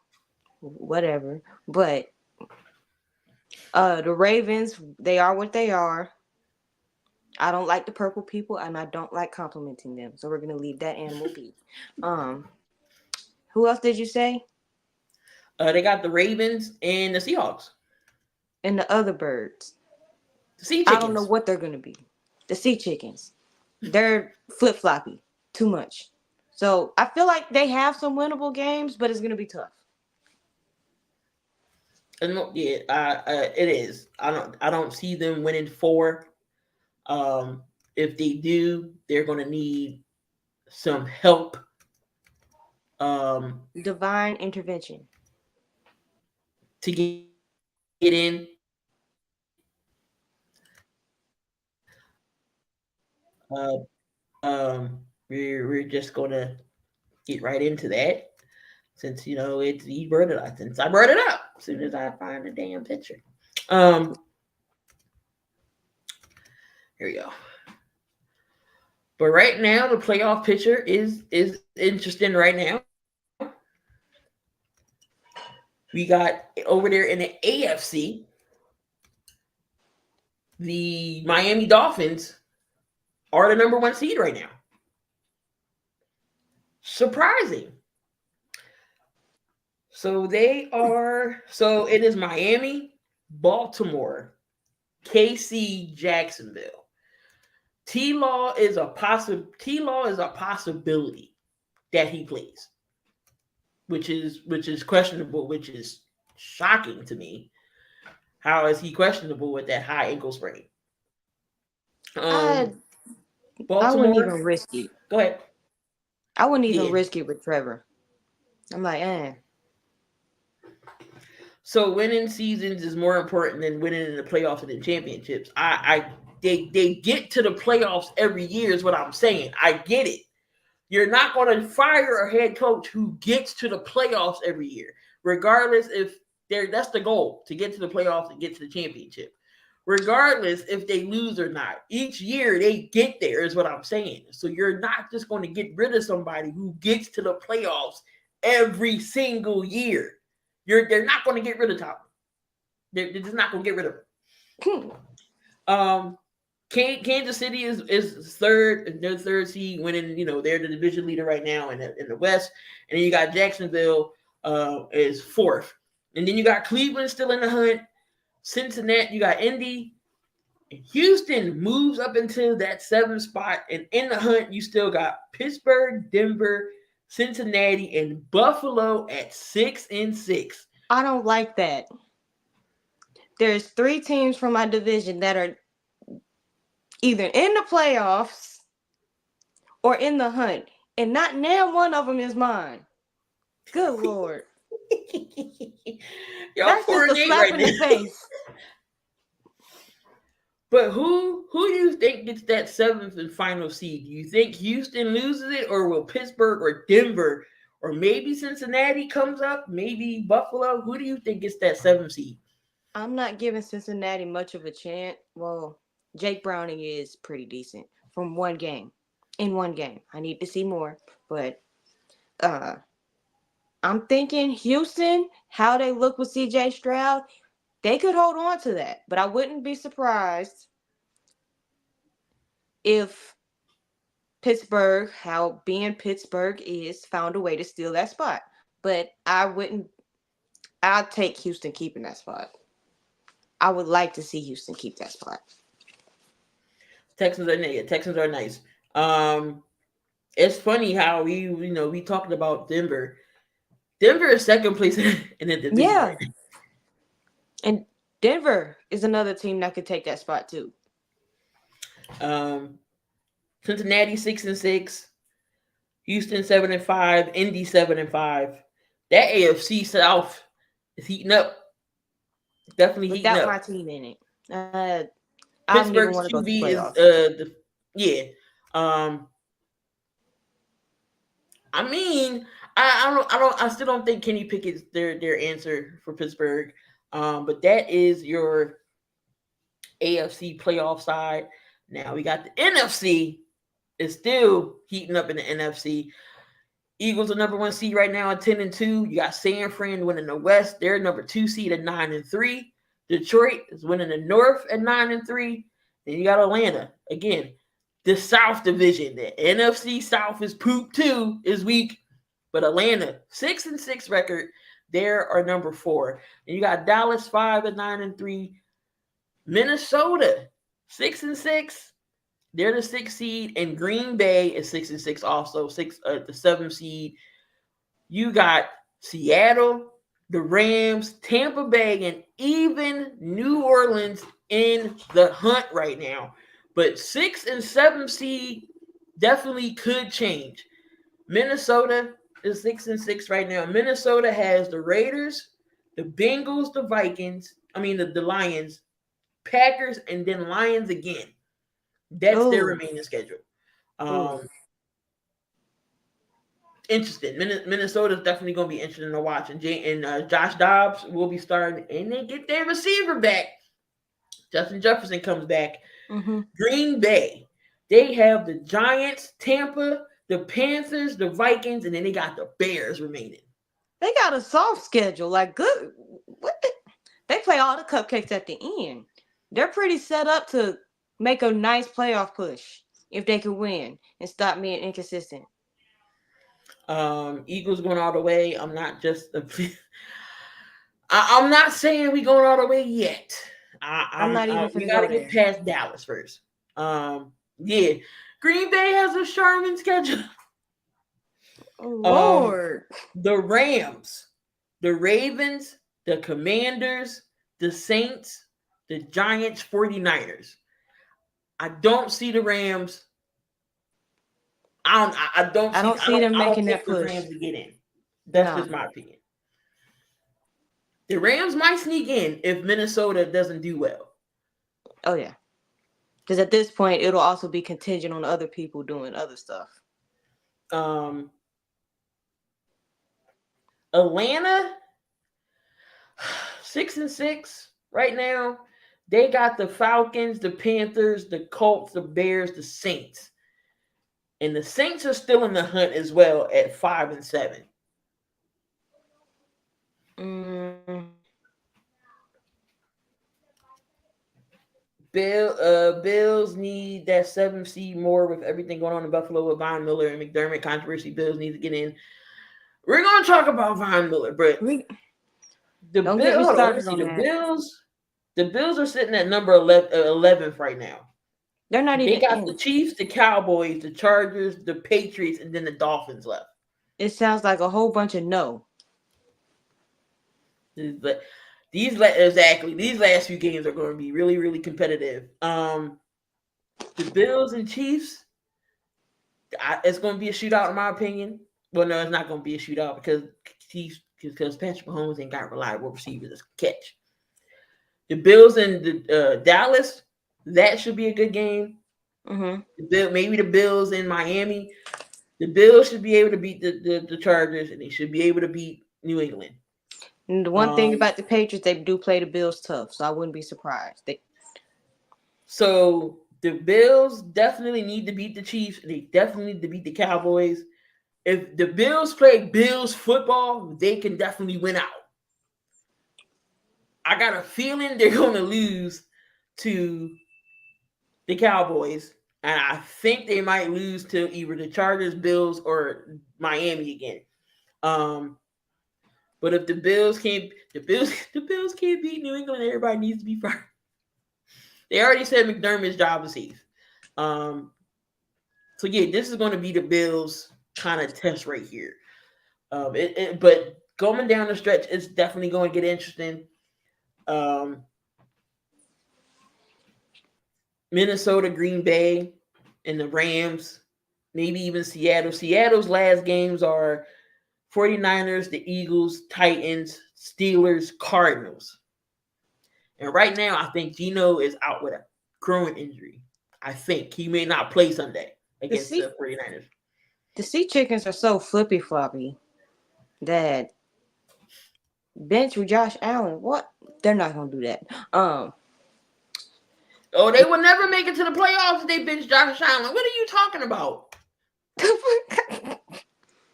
whatever. But the Ravens, they are what they are. I don't like the purple people, and I don't like complimenting them. So we're going to leave that animal be. Who else did you say? They got the Ravens and the Seahawks. And the other birds. The Sea Chickens. I don't know what they're going to be. The Sea Chickens. They're flip-floppy. Too much. So I feel like they have some winnable games, but it's going to be tough. It is. I don't see them winning 4. If they do, they're going to need some help. Divine intervention. To get in. We're just going to get right into that since, you brought it up. Since I brought it up, as soon as I find the damn picture. Here we go. But right now, the playoff picture is interesting right now. We got over there in the AFC, the Miami Dolphins are the number 1 seed right now. Surprising. So it is Miami, Baltimore, KC, Jacksonville. T-Law is a possibility that he plays. Which is questionable, which is shocking to me. How is he questionable with that high ankle sprain? Baltimore, I wouldn't even risk it. Go ahead. I wouldn't even risk it with Trevor. I'm like, So winning seasons is more important than winning in the playoffs and in championships. They get to the playoffs every year is what I'm saying. I get it. You're not going to fire a head coach who gets to the playoffs every year, regardless if that's the goal, to get to the playoffs and get to the championship. Regardless if they lose or not. Each year they get there is what I'm saying. So you're not just going to get rid of somebody who gets to the playoffs every single year. They're not going to get rid of Tom. They're just not going to get rid of him. Kansas City is third, their 3rd seed, winning. They're the division leader right now in the West, and then you got Jacksonville is 4th, and then you got Cleveland still in the hunt. Cincinnati, you got Indy, Houston moves up into that 7th spot, and in the hunt, you still got Pittsburgh, Denver, Cincinnati, and Buffalo at 6-6. I don't like that. There's 3 teams from my division that are either in the playoffs or in the hunt, and not now one of them is mine. Good Lord. Y'all That's just a 4-8 slap right in now. the face. But who do you think gets that 7th and final seed? Do you think Houston loses it, or will Pittsburgh or Denver, or maybe Cincinnati comes up, maybe Buffalo? Who do you think gets that 7th seed? I'm not giving Cincinnati much of a chance. Well, Jake Browning is pretty decent from one game. In one game. I need to see more. But I'm thinking Houston, how they look with CJ Stroud, they could hold on to that. But I wouldn't be surprised if Pittsburgh, how being Pittsburgh is, found a way to steal that spot. But I'll take Houston keeping that spot. I would like to see Houston keep that spot. Texans are nice. It's funny how we talked about Denver. Denver is 2nd place in the division. Yeah. Right now. And Denver is another team that could take that spot too. Cincinnati 6-6, Houston 7-5, Indy 7-5. That AFC South is heating up. Definitely heating Without up. my team in it. I don't even Pittsburgh's want to go to QB playoffs. I mean, I still don't think Kenny Pickett's their answer for Pittsburgh. But that is your AFC playoff side. Now we got the NFC. It's still heating up in the NFC. Eagles are number 1 seed right now at 10-2. You got San Fran winning the West. They're number 2 seed at 9-3. Detroit is winning the North at 9-3. Then you got Atlanta. Again, the South division. The NFC South is poop too, is weak. But Atlanta, 6-6 record. There are number 4. And you got Dallas 5 at 9-3. Minnesota, 6-6. They're the 6th seed, and Green Bay is 6-6 also, the 7th seed. You got Seattle, the Rams, Tampa Bay, and even New Orleans in the hunt right now. But 6th and 7th seed definitely could change. Minnesota is 6-6 right now. Minnesota has the Raiders, the Bengals, the Lions, Packers, and then Lions again. That's their remaining schedule. Interesting. Minnesota's definitely going to be interesting to watch. And Josh Dobbs will be starting, and they get their receiver back. Justin Jefferson comes back. Mm-hmm. Green Bay, they have the Giants, Tampa, the Panthers, the Vikings, and then they got the Bears remaining. They got a soft schedule. Like, good. They play all the cupcakes at the end. They're pretty set up to make a nice playoff push if they can win and stop being inconsistent. Eagles going all the way. I'm not saying we going all the way yet. I'm not even. We gotta get past Dallas first. Yeah, Green Bay has a Sherman schedule. Lord, the Rams, the Ravens, the Commanders, the Saints, the Giants, 49ers. I don't see the Rams. I don't see them making that push. The Rams to get in. That's just my opinion. The Rams might sneak in if Minnesota doesn't do well. Oh yeah, because at this point it'll also be contingent on other people doing other stuff. Atlanta, 6-6 right now. They got the Falcons, the Panthers, the Colts, the Bears, the Saints. And the Saints are still in the hunt as well at 5-7. Bills need that 7th seed more with everything going on in Buffalo with Von Miller and McDermott controversy. Bills need to get in. We're going to talk about Von Miller, but the Bills The Bills are sitting at number 11th right now. They're not They even got in the it. Chiefs, the Cowboys, the Chargers, the Patriots, and then the Dolphins left. It sounds like a whole bunch of no. These last few games are going to be really, really competitive. The Bills and Chiefs, it's going to be a shootout in my opinion. Well, no, it's not going to be a shootout because Patrick Mahomes ain't got reliable receivers to catch. The Bills and the Dallas, that should be a good game. Mm-hmm. Maybe the Bills in Miami. The Bills should be able to beat the Chargers, and they should be able to beat New England. And the one thing about the Patriots, they do play the Bills tough, so I wouldn't be surprised. So the Bills definitely need to beat the Chiefs. They definitely need to beat the Cowboys. If the Bills play Bills football, they can definitely win out. I got a feeling they're going to lose to the Cowboys, and I think they might lose to either the Chargers, Bills, or Miami again. But if the Bills can't beat New England, everybody needs to be fired. They already said McDermott's job is safe. So yeah, this is going to be the Bills kind of test right here. But going down the stretch, it's definitely going to get interesting. Minnesota, Green Bay, and the Rams, maybe even Seattle. Seattle's last games are 49ers, the Eagles, Titans, Steelers, Cardinals. And right now, I think Geno is out with a groin injury. I think he may not play Sunday against the 49ers. The Sea Chickens are so flippy floppy that bench with Josh Allen. What? They're not gonna do that. Oh, they will never make it to the playoffs if they bench Josh Allen. What are you talking about?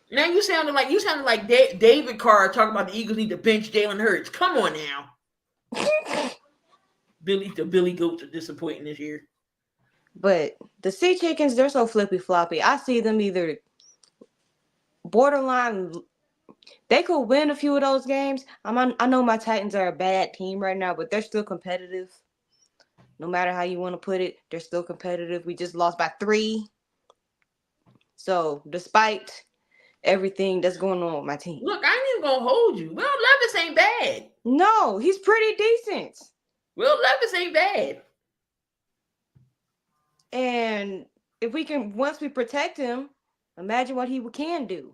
Now you sounded like David Carr talking about the Eagles need to bench Jalen Hurts. Come on now. The Billy Goats are disappointing this year. But the Sea Chickens, they're so flippy floppy. I see them either borderline. They could win a few of those games. I know my Titans are a bad team right now, but they're still competitive. No matter how you want to put it, they're still competitive. We just lost by 3. So despite everything that's going on with my team. Look, I ain't even gonna hold you. Will Levis ain't bad. No, he's pretty decent. Will Levis ain't bad. And if we can, once we protect him, imagine what he can do.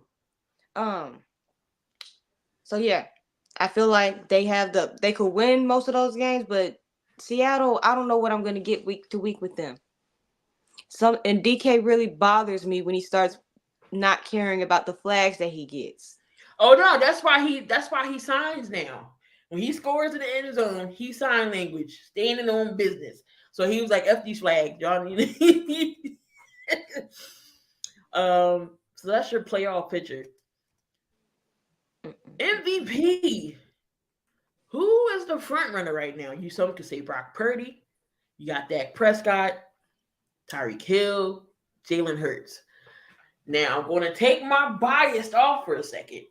So yeah, I feel like they could win most of those games, but Seattle, I don't know what I'm gonna get week to week with them. And DK really bothers me when he starts not caring about the flags that he gets. Oh no, that's why he signs now. When he scores in the end zone, he sign language, staying in their own business. So he was like, "F these flags, y'all." So that's your playoff picture. MVP. Who is the front runner right now? Some could say Brock Purdy. You got Dak Prescott, Tyreek Hill, Jalen Hurts. Now I'm going to take my bias off for a second.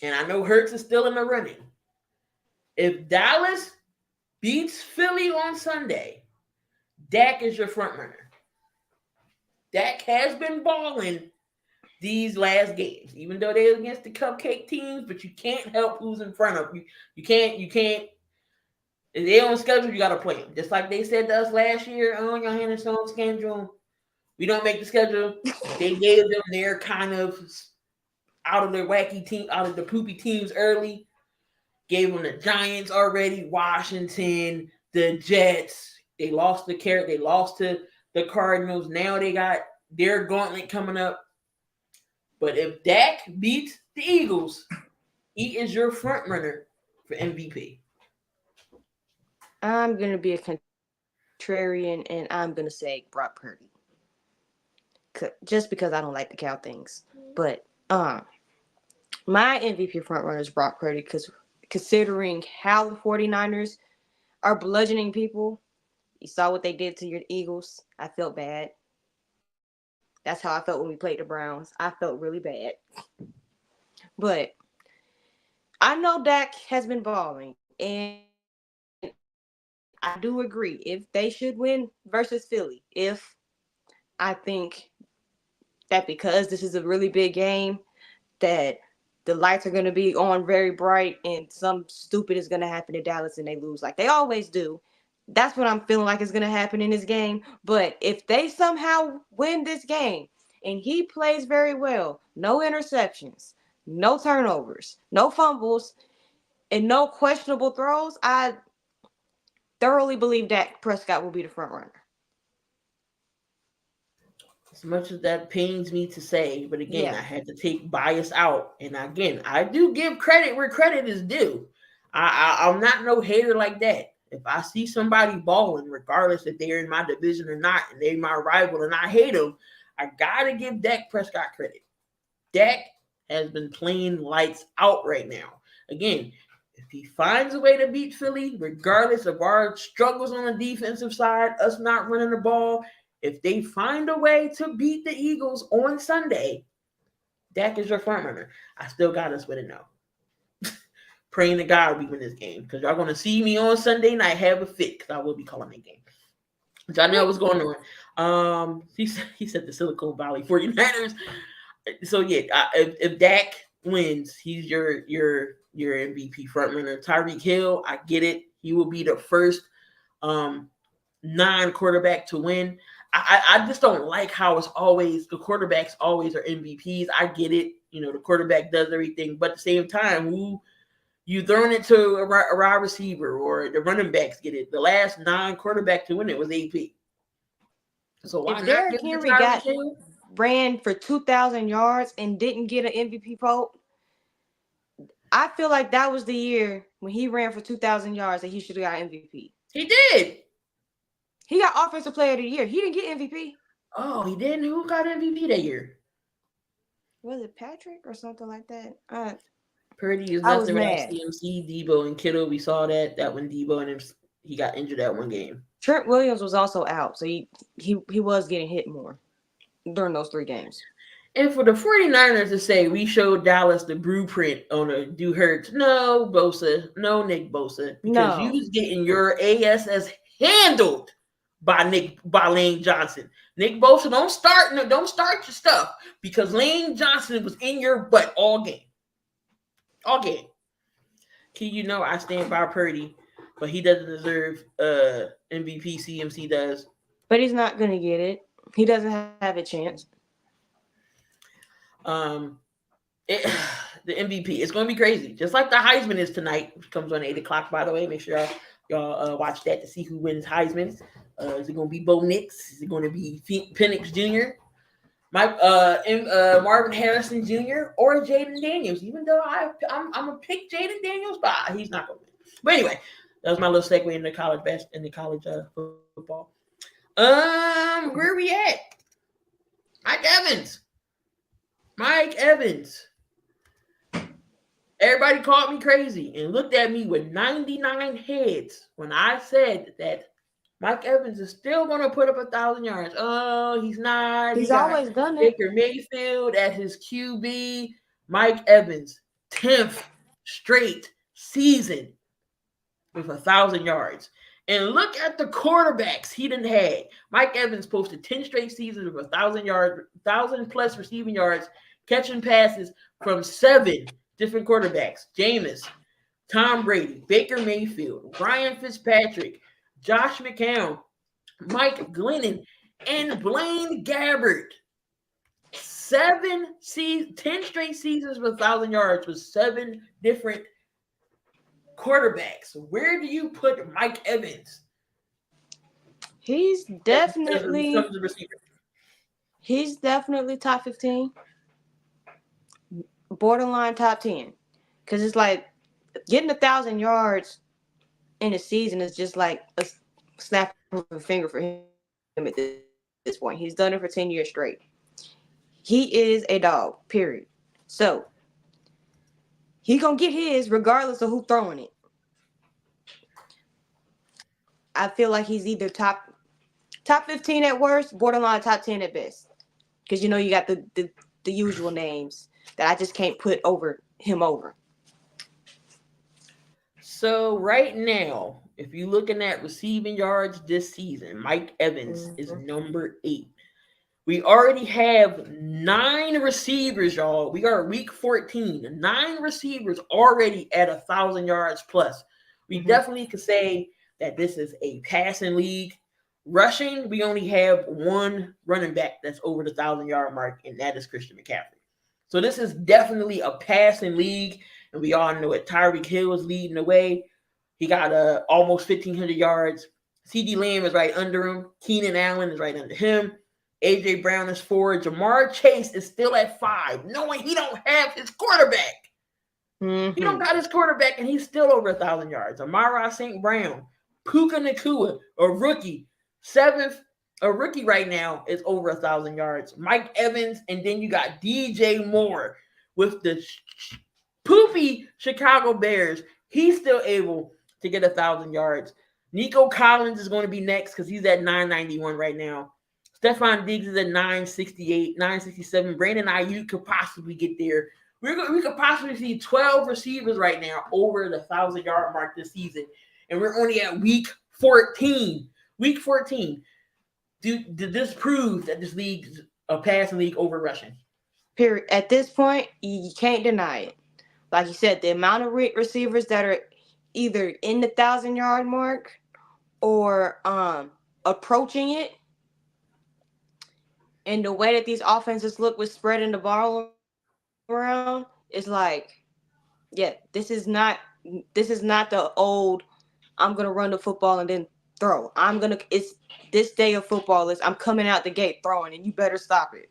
And I know Hurts is still in the running. If Dallas beats Philly on Sunday, Dak is your front runner. Dak has been balling these last games, even though they're against the cupcake teams, but you can't help who's in front of you. You can't. If they're on schedule, you got to play them. Just like they said to us last year, your hands on schedule. We don't make the schedule. They gave them their kind of out of their wacky team, out of the poopy teams early. Gave them the Giants already, Washington, the Jets. They lost to the Cardinals. Now they got their gauntlet coming up. But if Dak beats the Eagles, he is your front runner for MVP. I'm going to be a contrarian, and I'm going to say Brock Purdy. Just because I don't like the cow things. But my MVP front runner is Brock Purdy, because considering how the 49ers are bludgeoning people, you saw what they did to your Eagles. I felt bad. That's how I felt when we played the Browns. I felt really bad. But I know Dak has been balling. And I do agree. If they should win versus Philly, if I think that because this is a really big game, that the lights are going to be on very bright and some stupid is going to happen to Dallas and they lose like they always do. That's what I'm feeling like is going to happen in this game. But if they somehow win this game and he plays very well, no interceptions, no turnovers, no fumbles, and no questionable throws, I thoroughly believe Dak Prescott will be the front runner. As much as that pains me to say, but again, Yeah. I had to take bias out. And again, I do give credit where credit is due. I'm not no hater like that. If I see somebody balling, regardless if they're in my division or not, and they're my rival and I hate them, I got to give Dak Prescott credit. Dak has been playing lights out right now. Again, if he finds a way to beat Philly, regardless of our struggles on the defensive side, us not running the ball, if they find a way to beat the Eagles on Sunday, Dak is your front runner. I still got us with it now. Praying to God we win this game because y'all going to see me on Sunday night have a fit because I will be calling that game. Y'all know what's going on. He said the Silicon Valley 49ers. So, yeah, if Dak wins, he's your MVP front runner. Tyreek Hill, I get it. He will be the first non-quarterback to win. I just don't like how it's always the quarterbacks always are MVPs. I get it. The quarterback does everything. But at the same time, who you throwing it to a wide receiver or the running backs get it. The last non-quarterback to win it was AP. So why if not Derrick give it Henry to Tyreek got Hill? ran for 2,000 yards and didn't get an MVP vote, I feel like that was the year when he ran for 2,000 yards that he should have got MVP. He did. He got Offensive Player of the Year. He didn't get MVP. Oh, he didn't? Who got MVP that year? Was it Patrick or something like that? Purdy is I was nothing without mad. CMC, Debo, and Kittle. We saw that when Debo and him, he got injured that one game. Trent Williams was also out, so he was getting hit more during those 3 games. And for the 49ers to say we showed Dallas the blueprint on a do hurts, no Bosa, no Nick Bosa, because you was getting your ASS handled by Lane Johnson. Nick Bosa, don't start your stuff because Lane Johnson was in your butt all game. All game. I stand by Purdy, but he doesn't deserve MVP. CMC does. But he's not going to get it. He doesn't have a chance. The MVP, it's going to be crazy. Just like the Heisman is tonight, which comes on 8 o'clock, by the way. Make sure y'all watch that to see who wins Heisman. Is it going to be Bo Nix? Is it going to be Penix Jr.? Marvin Harrison Jr. or Jaden Daniels? Even though I'm going to pick Jaden Daniels, but he's not going to win. But anyway, that was my little segue into college football. Where are we at? Mike Evans. Everybody called me crazy and looked at me with 99 heads when I said that Mike Evans is still going to put up 1,000 yards. Oh, he's not. He's always done it. Baker Mayfield at his QB. Mike Evans, 10th straight season with 1,000 yards. And look at the quarterbacks he didn't have. Mike Evans posted 10 straight seasons with 1,000 yards, 1,000 plus receiving yards, catching passes from 7 different quarterbacks. Jameis, Tom Brady, Baker Mayfield, Ryan Fitzpatrick, Josh McCown, Mike Glennon, and Blaine Gabbert. 10 straight seasons with 1,000 yards with 7 different quarterbacks. Where do you put Mike Evans? He's definitely top 15. Borderline top 10. Because it's like getting 1,000 yards in a season is just like a snap of a finger for him at this point. He's done it for 10 years straight. He is a dog, period. So he gonna get his regardless of who throwing it. I feel like he's either top 15 at worst, borderline top 10 at best. Because you got the usual names that I just can't put him over. So right now, if you're looking at receiving yards this season, Mike Evans is number 8. We already have 9 receivers, y'all. We are week 14. 9 receivers already at 1,000 yards plus. We definitely could say that this is a passing league. Rushing, we only have 1 running back that's over the 1,000-yard mark, and that is Christian McCaffrey. So this is definitely a passing league, and we all know it. Tyreek Hill is leading the way. He got almost 1,500 yards. CeeDee Lamb is right under him. Keenan Allen is right under him. A.J. Brown is 4. Jamar Chase is still at 5, knowing he don't have his quarterback. He don't got his quarterback, and he's still over 1,000 yards. Amara St. Brown, Puka Nacua, a rookie, 7th. A rookie right now is over 1,000 yards. Mike Evans, and then you got DJ Moore with the poopy Chicago Bears. He's still able to get 1,000 yards. Nico Collins is going to be next because he's at 991 right now. Stephon Diggs is at 968, 967. Brandon Ayuk could possibly get there. We could possibly see 12 receivers right now over the 1,000-yard mark this season, and we're only at week 14. Week 14. Did this prove that this league's a passing league over rushing? Period. At this point, you can't deny it. Like you said, the amount of receivers that are either in the 1,000-yard mark or approaching it, and the way that these offenses look with spreading the ball around is like, yeah, this is not the old, I'm gonna run the football and then throw. It's this day of football is I'm coming out the gate throwing, and you better stop it.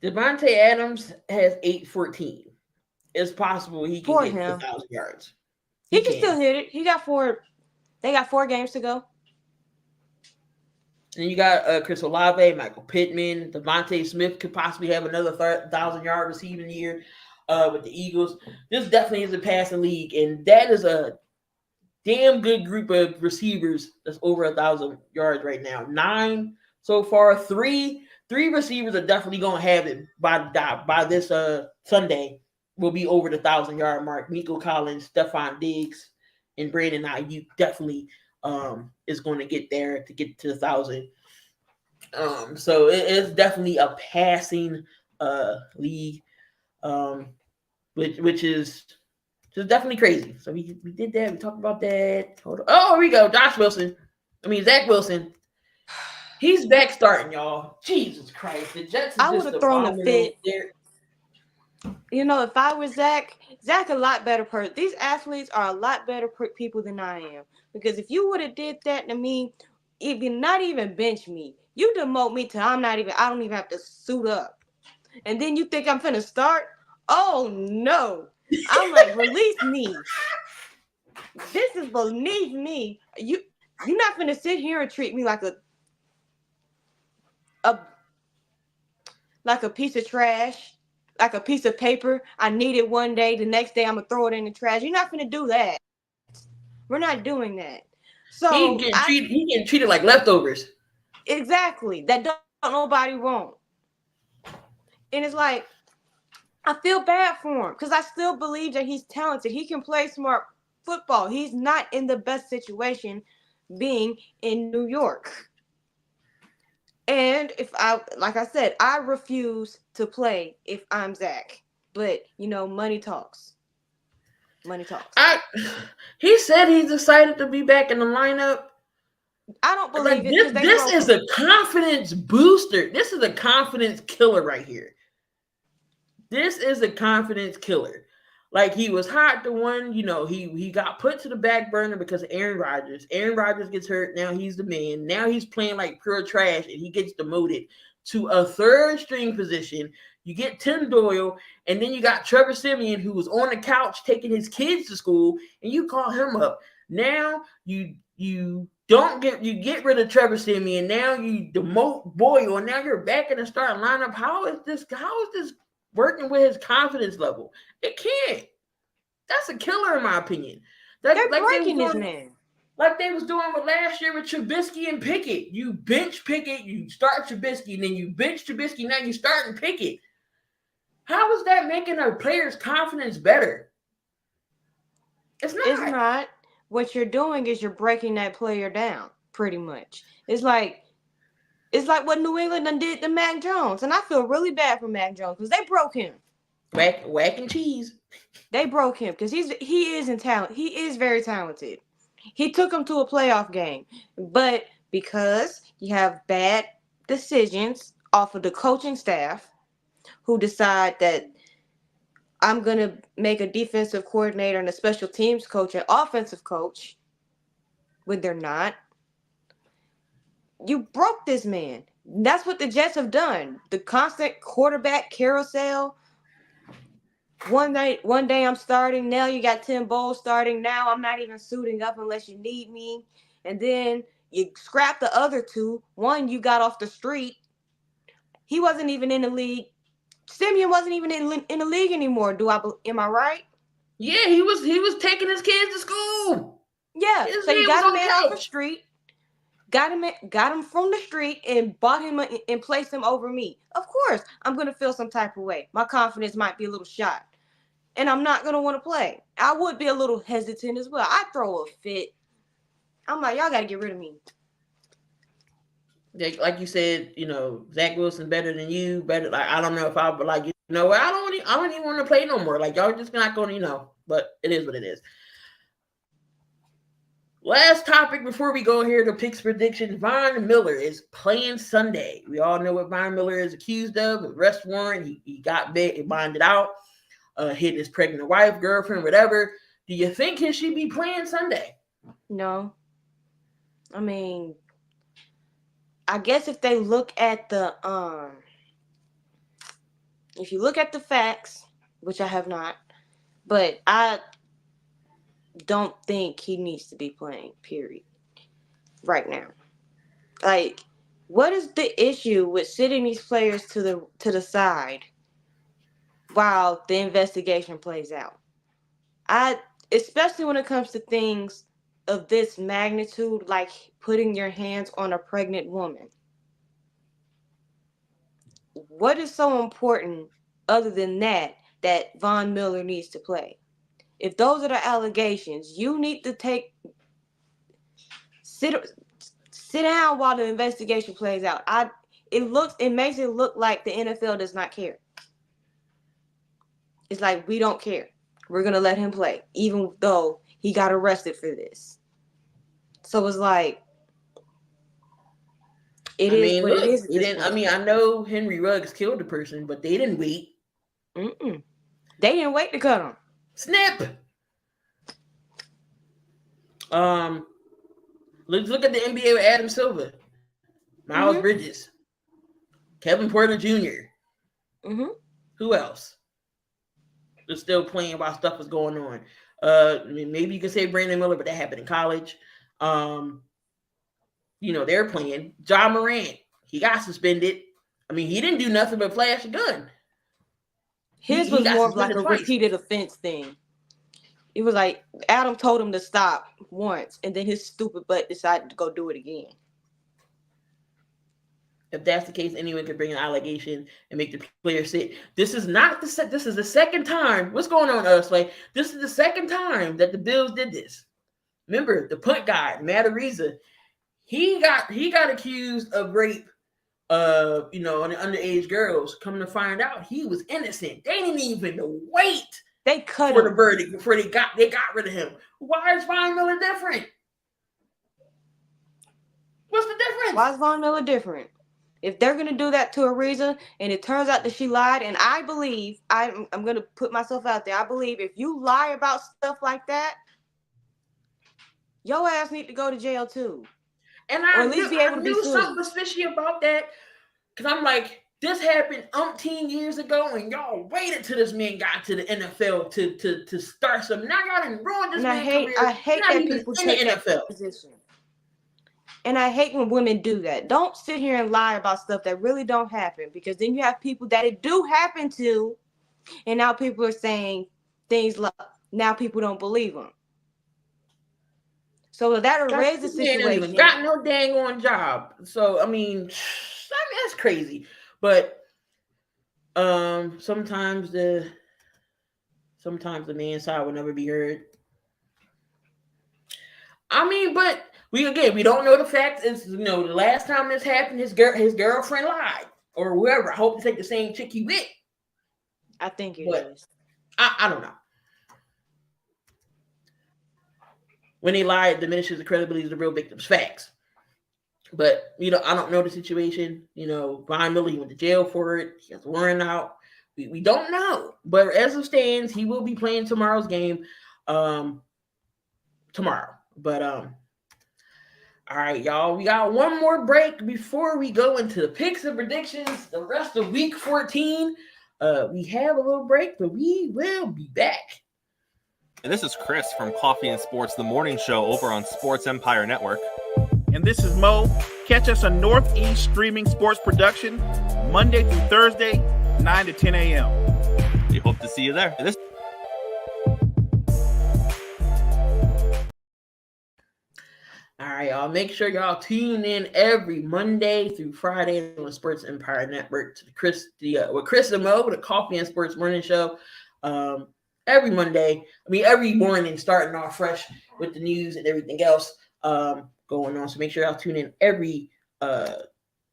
Devontae Adams has 814. It's possible he can get 1,000 yards. He can still hit it. He got 4. They got 4 games to go. And you got Chris Olave, Michael Pittman, Devontae Smith could possibly have another 1,000-yard receiving year with the Eagles. This definitely is a passing league, and that is a damn good group of receivers that's over 1,000 yards right now. 9 so far. 3 receivers are definitely going to have it by this Sunday. Will be over the 1,000-yard mark. Nico Collins, Stephon Diggs, and Brandon Ayuk definitely is going to get there to get to 1,000. So it's definitely a passing league, which is just definitely crazy. So we did that. We talked about that. Oh, here we go. Zach Wilson. He's back starting, y'all. Jesus Christ. The Jets I would have thrown a fit. You know, if I was Zach a lot better person. These athletes are a lot better people than I am. Because if you would have did that to me, even not even bench me, you demote me to I don't even have to suit up. And then you think I'm finna start? Oh no. I'm like, release me. This is beneath me. You're not finna sit here and treat me like a piece of trash, like a piece of paper. I need it one day, the next day I'm gonna throw it in the trash. You're not finna do that. We're not doing that. So he getting treated like leftovers. Exactly. That don't nobody want. And it's like, I feel bad for him because I still believe that he's talented. He can play smart football. He's not in the best situation being in New York. And like I said, I refuse to play if I'm Zach. But, money talks. Money talks. He said he's excited to be back in the lineup. I don't believe it. This is a confidence booster. This is a confidence killer right here. This is a confidence killer. Like, he was hot to one, he got put to the back burner because of Aaron Rodgers. Aaron Rodgers gets hurt. Now he's the man. Now he's playing like pure trash, and he gets demoted to a third string position. You get Tim Doyle, and then you got Trevor Siemian, who was on the couch taking his kids to school, and you call him up. Now you get rid of Trevor Siemian. Now you demote Boyle, and now you're back in the starting lineup. How is this working with his confidence level? It can't. That's a killer, in my opinion. They're breaking this man. Like they was doing with last year with Trubisky and Pickett. You bench Pickett, you start Trubisky, and then you bench Trubisky, now you starting Pickett. How is that making a player's confidence better? It's not. It's not. What you're doing is you're breaking that player down, pretty much. It's like what New England done did to Mac Jones, and I feel really bad for Mac Jones because they broke him. Whack and cheese. They broke him because he is in talent. He is very talented. He took him to a playoff game, but because you have bad decisions off of the coaching staff, who decide that I'm gonna make a defensive coordinator and a special teams coach an offensive coach when they're not. You broke this man. That's what the Jets have done. The constant quarterback carousel. One day I'm starting. Now you got Tim Bowles starting. Now I'm not even suiting up unless you need me. And then you scrap the other two. One you got off the street. He wasn't even in the league. Simeon wasn't even in the league anymore. Am I right? Yeah, he was taking his kids to school. Yeah. His So you man got was a on man the off the couch. street. Got him from the street and bought him and placed him over me. Of course, I'm gonna feel some type of way. My confidence might be a little shot, and I'm not gonna want to play. I would be a little hesitant as well. I throw a fit. I'm like, y'all gotta get rid of me. Like you said, Zach Wilson better than you. Better. Like I don't know if I would like I don't even want to play no more. Like y'all just not going to But it is what it is. Last topic before we go here to picks prediction. Von Miller is playing Sunday. We all know what Von Miller is accused of. Arrest warrant. He got bonded out. Hitting his pregnant wife, girlfriend, whatever. Do you think he should be playing Sunday? No. I mean, I guess if they look at if you look at the facts, which I have not, but I don't think he needs to be playing, period, right now. Like, what is the issue with sitting these players to the side while the investigation plays out? Especially when it comes to things of this magnitude, like putting your hands on a pregnant woman. What is so important other than that Von Miller needs to play? If those are the allegations, you need to sit down while the investigation plays out. It makes it look like the NFL does not care. It's like, we don't care. We're gonna let him play, even though he got arrested for this. So it's like, it is what it is. He didn't. I know Henry Ruggs killed a person, but they didn't wait. They didn't wait to cut him. Snip. Let's look at the NBA with Adam Silver, Miles Bridges, Kevin Porter Jr. Who else is still playing while stuff is going on? Maybe you can say Brandon Miller, but that happened in college. They're playing. Ja Morant, he got suspended. He didn't do nothing but flash a gun. His was more of like a repeated offense thing. It was like Adam told him to stop once, and then his stupid butt decided to go do it again. If that's the case, anyone could bring an allegation and make the player sit. This is not the This is the second time. What's going on, Slay? This is the second time that the Bills did this. Remember the punt guy, Matt Ariza. He got accused of rape. On the underage girls. Coming to find out, he was innocent. They didn't even wait. They cut for him. The verdict before they got rid of him. Why is Von Miller different? What's the difference? Why is Von Miller different? If they're gonna do that to Ariza, and it turns out that she lied, and I believe I'm gonna put myself out there. I believe if you lie about stuff like that, your ass need to go to jail too. And I knew something suspicious about that, because I'm like, this happened umpteen years ago, and y'all waited till this man got to the NFL to start something. Now y'all done ruined this man's career. I hate that people take that position. And I hate when women do that. Don't sit here and lie about stuff that really don't happen, because then you have people that it do happen to, and now people are saying things like, now people don't believe them. So that'll raise the situation. Even got no dang on job. So that's crazy. But sometimes the man's side will never be heard. I mean, but we don't know the facts. It's the last time this happened, his girlfriend lied or whoever. I hope it's like the same chick he with. I think it But is. I don't know. When they lie, it diminishes the credibility of the real victim's facts. But I don't know the situation. Von Miller, he went to jail for it. He has a warrant out. We don't know. But as it stands, he will be playing tomorrow's game. Tomorrow. But all right, y'all. We got one more break before we go into the picks and predictions. The rest of week 14. We have a little break, but we will be back. And this is Chris from Coffee and Sports, the morning show over on Sports Empire Network. And this is Mo. Catch us on Northeast Streaming Sports Production, Monday through Thursday, 9 to 10 a.m. We hope to see you there. And this All right, y'all. Make sure y'all tune in every Monday through Friday on the Sports Empire Network to with Chris and Mo, the Coffee and Sports Morning Show. Every Monday. Every morning, starting off fresh with the news and everything else going on. So make sure y'all tune in every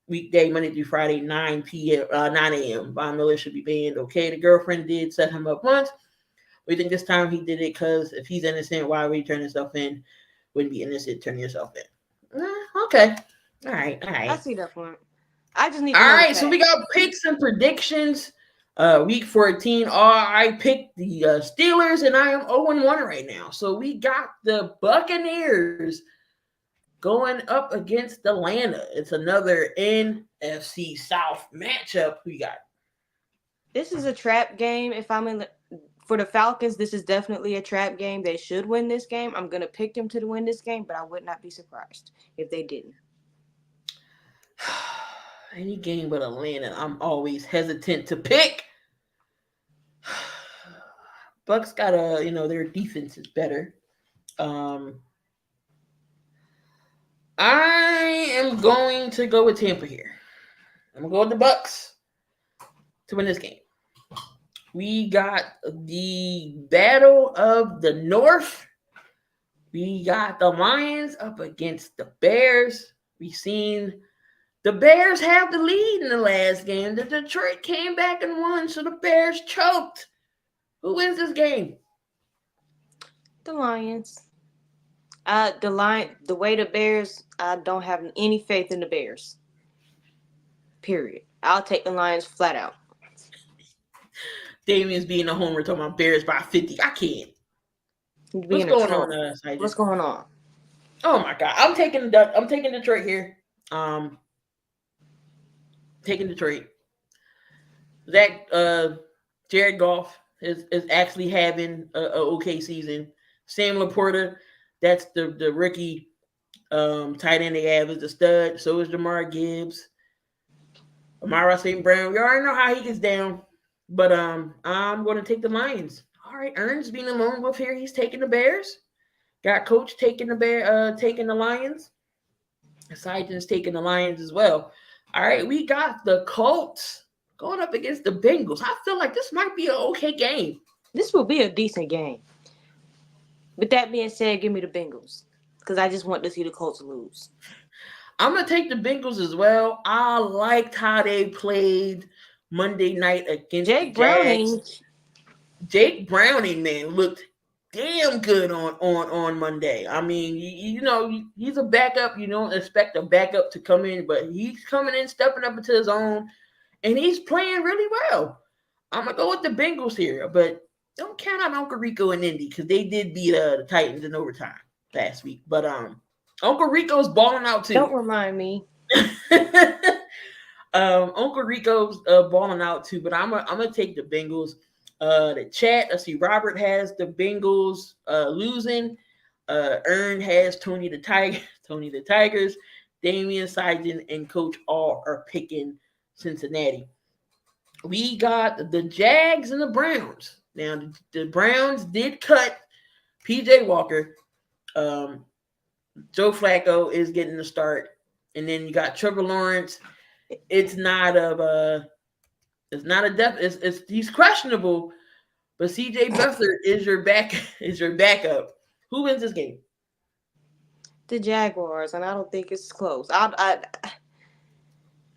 weekday, Monday through Friday, 9 a.m. Von Miller should be banned. Okay, the girlfriend did set him up once. We think this time he did it because if he's innocent, why would he turn himself in? Wouldn't be innocent, turn yourself in. Okay. All right. I see that point. I just need. All right. So we got picks and predictions. Week 14. I picked the Steelers, and I am 0-1 right now. So we got the Buccaneers going up against Atlanta. It's another NFC South matchup we got. This is a trap game. For the Falcons, this is definitely a trap game. They should win this game. I'm going to pick them to win this game, but I would not be surprised if they didn't. Any game but Atlanta, I'm always hesitant to pick. Bucks got their defense is better. I am going to go with Tampa here. I'm going to go with the Bucks to win this game. We got the Battle of the North. We got the Lions up against the Bears. We've seen the Bears have the lead in the last game. The Detroit came back and won, so the Bears choked. Who wins this game? The Lions. The way the Bears, I don't have any faith in the Bears. Period. I'll take the Lions flat out. Damien's being a homer talking about Bears by 50. I can't. What's going on? What's going on? Oh my God! I'm taking Detroit here. Taking Detroit. Jared Goff is actually having a okay season. Sam Laporta, that's the rookie tight end they have, is the stud. So is Jamar Gibbs. Amara St. Brown. We already know how he gets down. But I'm going to take the Lions. All right, Ernst being a lone wolf here. He's taking the Bears. Got Coach taking taking the Lions. Seidon's taking the Lions as well. All right, we got the Colts going up against the Bengals. I feel like this might be an okay game. This will be a decent game. With that being said, give me the Bengals because I just want to see the Colts lose. I'm going to take the Bengals as well. I liked how they played Monday night against Jake Browning. Jake Browning, man, looked damn good on Monday. I mean, he's a backup. You don't expect a backup to come in, but he's coming in, stepping up into his own, and he's playing really well. I'm going to go with the Bengals here, but don't count out Uncle Rico and Indy because they did beat the Titans in overtime last week. But Uncle Rico's balling out too. Don't remind me. Uncle Rico's balling out too, but I'm gonna take the Bengals. The chat, I see Robert has the Bengals losing. Ern has Tony the Tigers. Damien, Seidon, and Coach all are picking Cincinnati. We got the Jags and the Browns. Now the Browns did cut PJ Walker. Joe Flacco is getting the start, and then you got Trevor Lawrence. It's not a depth. He's questionable, but CJ Beathard is your backup. Who wins this game? the Jaguars, and I don't think it's close. I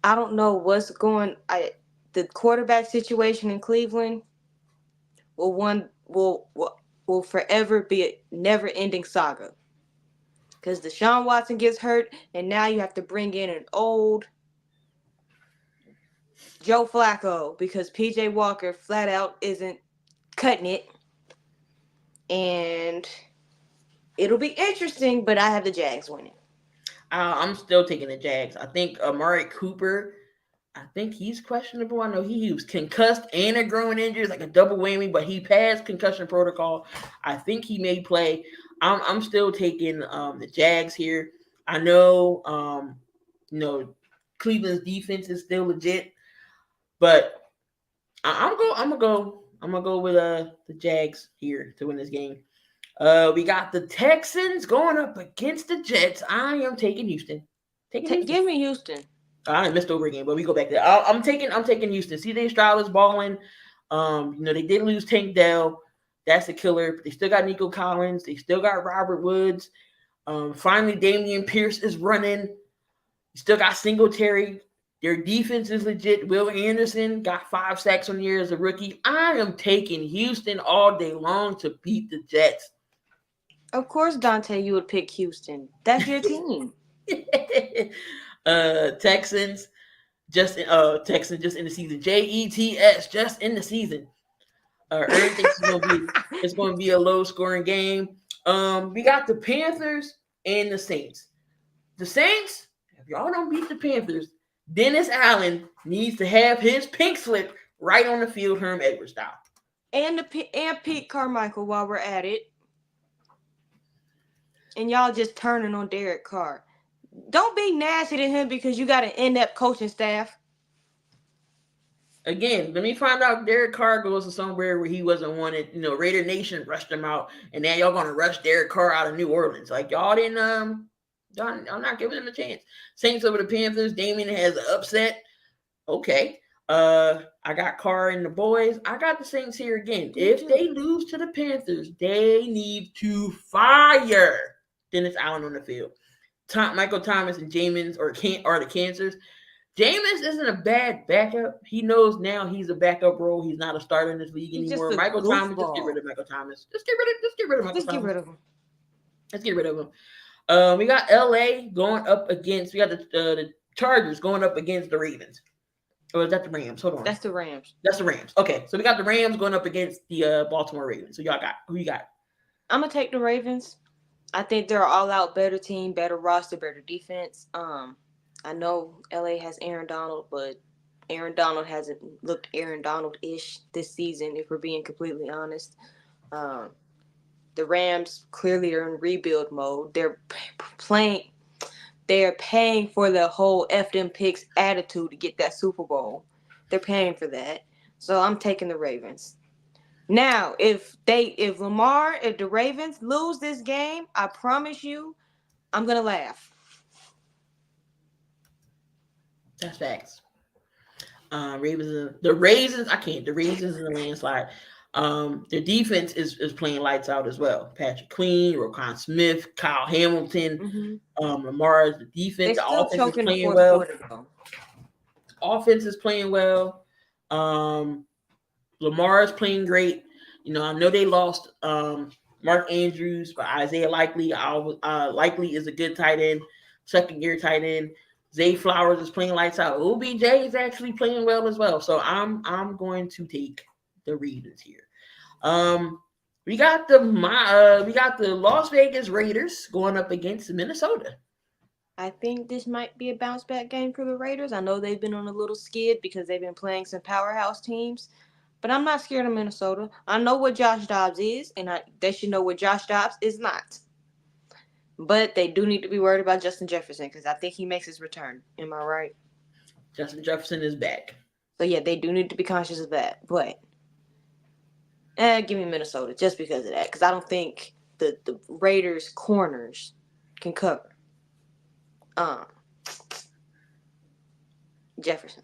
don't know what's going. The quarterback situation in Cleveland will forever be a never-ending saga. Because Deshaun Watson gets hurt, and now you have to bring in an old Joe Flacco because P.J. Walker flat out isn't cutting it. And it'll be interesting, but I have the Jags winning. I'm still taking the Jags. I think Amari Cooper, I think he's questionable. I know he was concussed and a growing injury. It's like a double whammy, but he passed concussion protocol. I think he may play. I'm still taking the Jags here. I know, Cleveland's defense is still legit, but I'm gonna go with the Jags here to win this game. We got the Texans going up against the Jets. I am taking Houston. Give me Houston. I missed over again, but we go back there. I'm taking Houston. CJ Stroud is balling. They did lose Tank Dell. That's a killer. But they still got Nico Collins. They still got Robert Woods. Finally, Damian Pierce is running. You still got Singletary. Their defense is legit. Will Anderson got 5 sacks on the year as a rookie. I am taking Houston all day long to beat the Jets. Of course, Dante, you would pick Houston. That's your team. Texans just in the season. Jets just in the season. Everything is going to be a low scoring game. We got the Panthers and the Saints. The Saints, if y'all don't beat the Panthers, Dennis Allen needs to have his pink slip right on the field, Herm Edwards style. And Pete Carmichael while we're at it. And y'all just turning on Derek Carr. Don't be nasty to him because you got an inept coaching staff. Again, let me find out Derek Carr goes to somewhere where he wasn't wanted. Raider Nation rushed him out, and now y'all gonna rush Derek Carr out of New Orleans. Like y'all didn't I'm not giving him a chance. Saints over the Panthers. Damien has an upset. Okay. I got Carr and the boys. I got the Saints here again. If they lose to the Panthers, they need to fire Dennis Allen on the field. Michael Thomas and Jameis are the cancers. Jameis isn't a bad backup. He knows now he's a backup role. He's not a starter in this league anymore. Michael Thomas, just get rid of Michael Thomas. Just get rid of Michael Thomas. Get rid of him. Let's get rid of him. We got LA going up against. We got the Chargers going up against the Ravens. Or is that the Rams? Hold on. That's the Rams. That's the Rams. Okay, so we got the Rams going up against the Baltimore Ravens. So who you got? I'm gonna take the Ravens. I think they're an all-out better team, better roster, better defense. I know LA has Aaron Donald, but Aaron Donald hasn't looked Aaron Donald-ish this season, if we're being completely honest. The Rams clearly are in rebuild mode. They're paying for the whole F them picks attitude to get that Super Bowl. They're paying for that. So I'm taking the Ravens. Now, if the Ravens lose this game, I promise you, I'm gonna laugh. That's facts. The Raisins in the landslide. Their defense is playing lights out as well. Patrick Queen, Roquan Smith, Kyle Hamilton, Lamar's the defense. The offense is playing well. Offense is playing well. Lamar is playing great. I know they lost Mark Andrews, but Isaiah Likely is a good tight end, second-year tight end. Zay Flowers is playing lights out. OBJ is actually playing well as well. So I'm going to take the Ravens here. We got the Las Vegas Raiders going up against Minnesota. I think this might be a bounce back game for the Raiders. I know they've been on a little skid because they've been playing some powerhouse teams, but I'm not scared of Minnesota. I know what Josh Dobbs is, and they should know what Josh Dobbs is not. But they do need to be worried about Justin Jefferson because I think he makes his return. Am I right? Justin Jefferson is back. So, yeah, they do need to be conscious of that. But give me Minnesota just because of that because I don't think the Raiders' corners can cover Jefferson.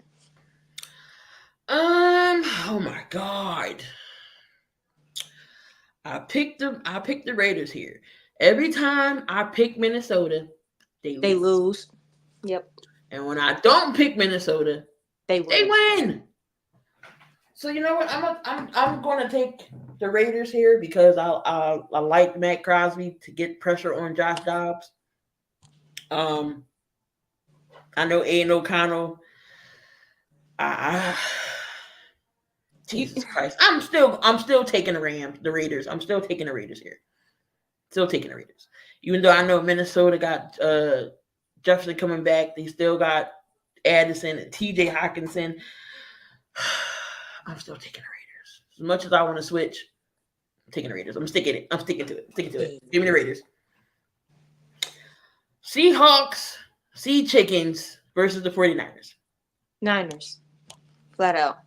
Oh, my God. I picked the Raiders here. Every time I pick Minnesota, they They lose. lose. Yep. And when I don't pick Minnesota, They they win. win. So you know what? I'm going to take the Raiders here because I like Matt Crosby to get pressure on Josh Dobbs. I know Aiden O'Connell. Jesus Christ! I'm still taking the Raiders. I'm still taking the Raiders here. Still taking the Raiders. Even though I know Minnesota got Jefferson coming back, they still got Addison and T.J. Hawkinson. I'm still taking the Raiders. As much as I want to switch, I'm taking the Raiders. I'm sticking to it. Give me the Raiders. Seahawks, Sea Chickens versus the 49ers. Niners. Flat out.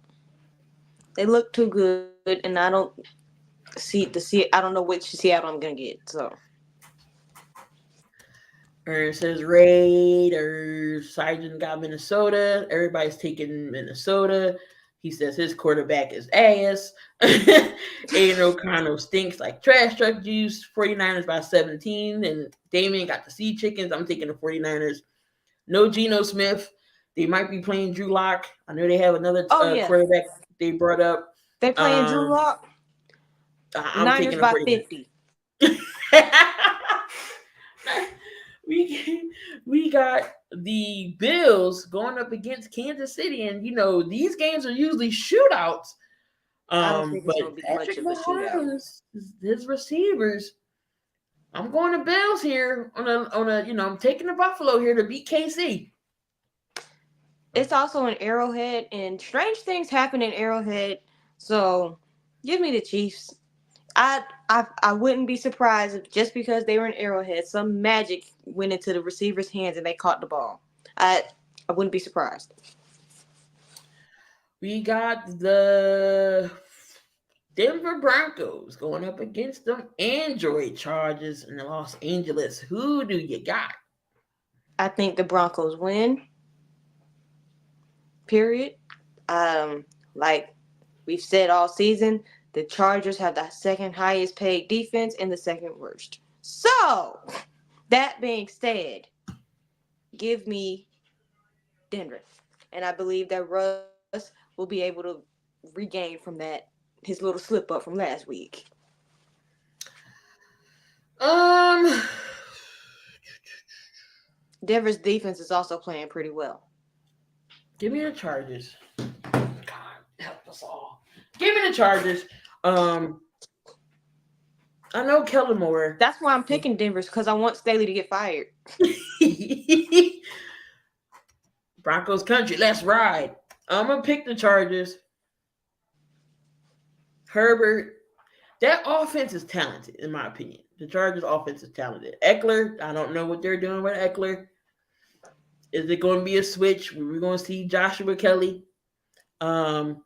They look too good, and I don't I don't know which Seattle I'm gonna get. So Aaron says Raiders. Sargent got Minnesota. Everybody's taking Minnesota. He says his quarterback is ass. Aiden O'Connell stinks like trash truck juice. 49ers by 17. And Damien got the Sea Chickens. I'm taking the 49ers. No Geno Smith. They might be playing Drew Lock. I know they have another quarterback they brought up. They playing Drew Lock. I'm Niners taking by 50. We got the Bills going up against Kansas City, and you know these games are usually shootouts. I don't think it's But gonna be Patrick much of a shootout. Mahomes, his receivers. I'm going to Bills here on a I'm taking the Buffalo here to beat KC. It's also an Arrowhead, and strange things happen in Arrowhead. So, give me the Chiefs. I wouldn't be surprised if just because they were in Arrowhead, some magic went into the receiver's hands and they caught the ball. I wouldn't be surprised. We got the Denver Broncos going up against them Android Chargers in Los Angeles. Who do you got? I think the Broncos win. Period. Like we've said all season, the Chargers have the second highest paid defense and the second worst. So, that being said, give me Denver. And I believe that Russ will be able to regain from that, his little slip up from last week. Denver's defense is also playing pretty well. Give me the Chargers. God, help us all. Give me the Chargers. I know Kellen Moore. That's why I'm picking Denver's, because I want Staley to get fired. Broncos country, let's ride. I'm gonna pick the Chargers. Herbert, that offense is talented, in my opinion. The Chargers' offense is talented. Eckler, I don't know what they're doing with Eckler. Is it going to be a switch? We're going to see Joshua Kelly. Keenan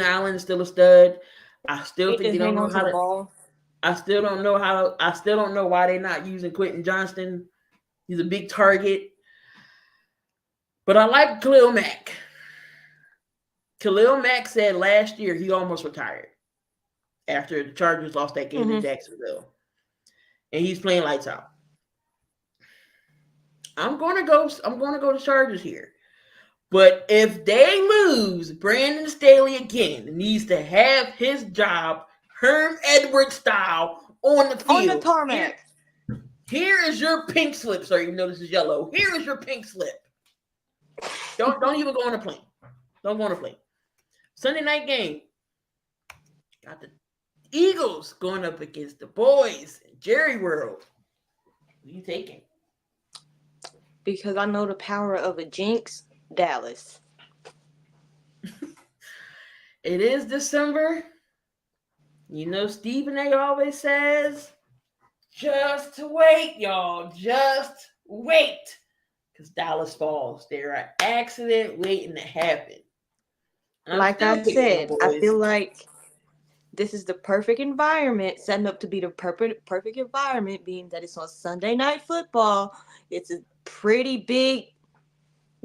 Allen is still a stud. I still think they don't know how to. I still don't know why they're not using Quentin Johnston. He's a big target. But I like Khalil Mack. Khalil Mack said last year he almost retired after the Chargers lost that game in Jacksonville. And he's playing lights out. I'm gonna go to Chargers here. But if they lose, Brandon Staley again needs to have his job Herm Edwards style on the field. On the tarmac. Here is your pink slip, sir. Even though this is yellow. Here is your pink slip. Don't even go on a plane. Don't go on a plane. Sunday night game. Got the Eagles going up against the boys in Jerry World. Who are you taking? Because I know the power of a jinx, Dallas. It is December. You know, Stephen A. always says, just wait, y'all. Just wait. Because Dallas falls. They're an accident waiting to happen. Like I said, I feel like this is the perfect environment, setting up to be the perfect environment, being that it's on Sunday Night Football. It's a pretty big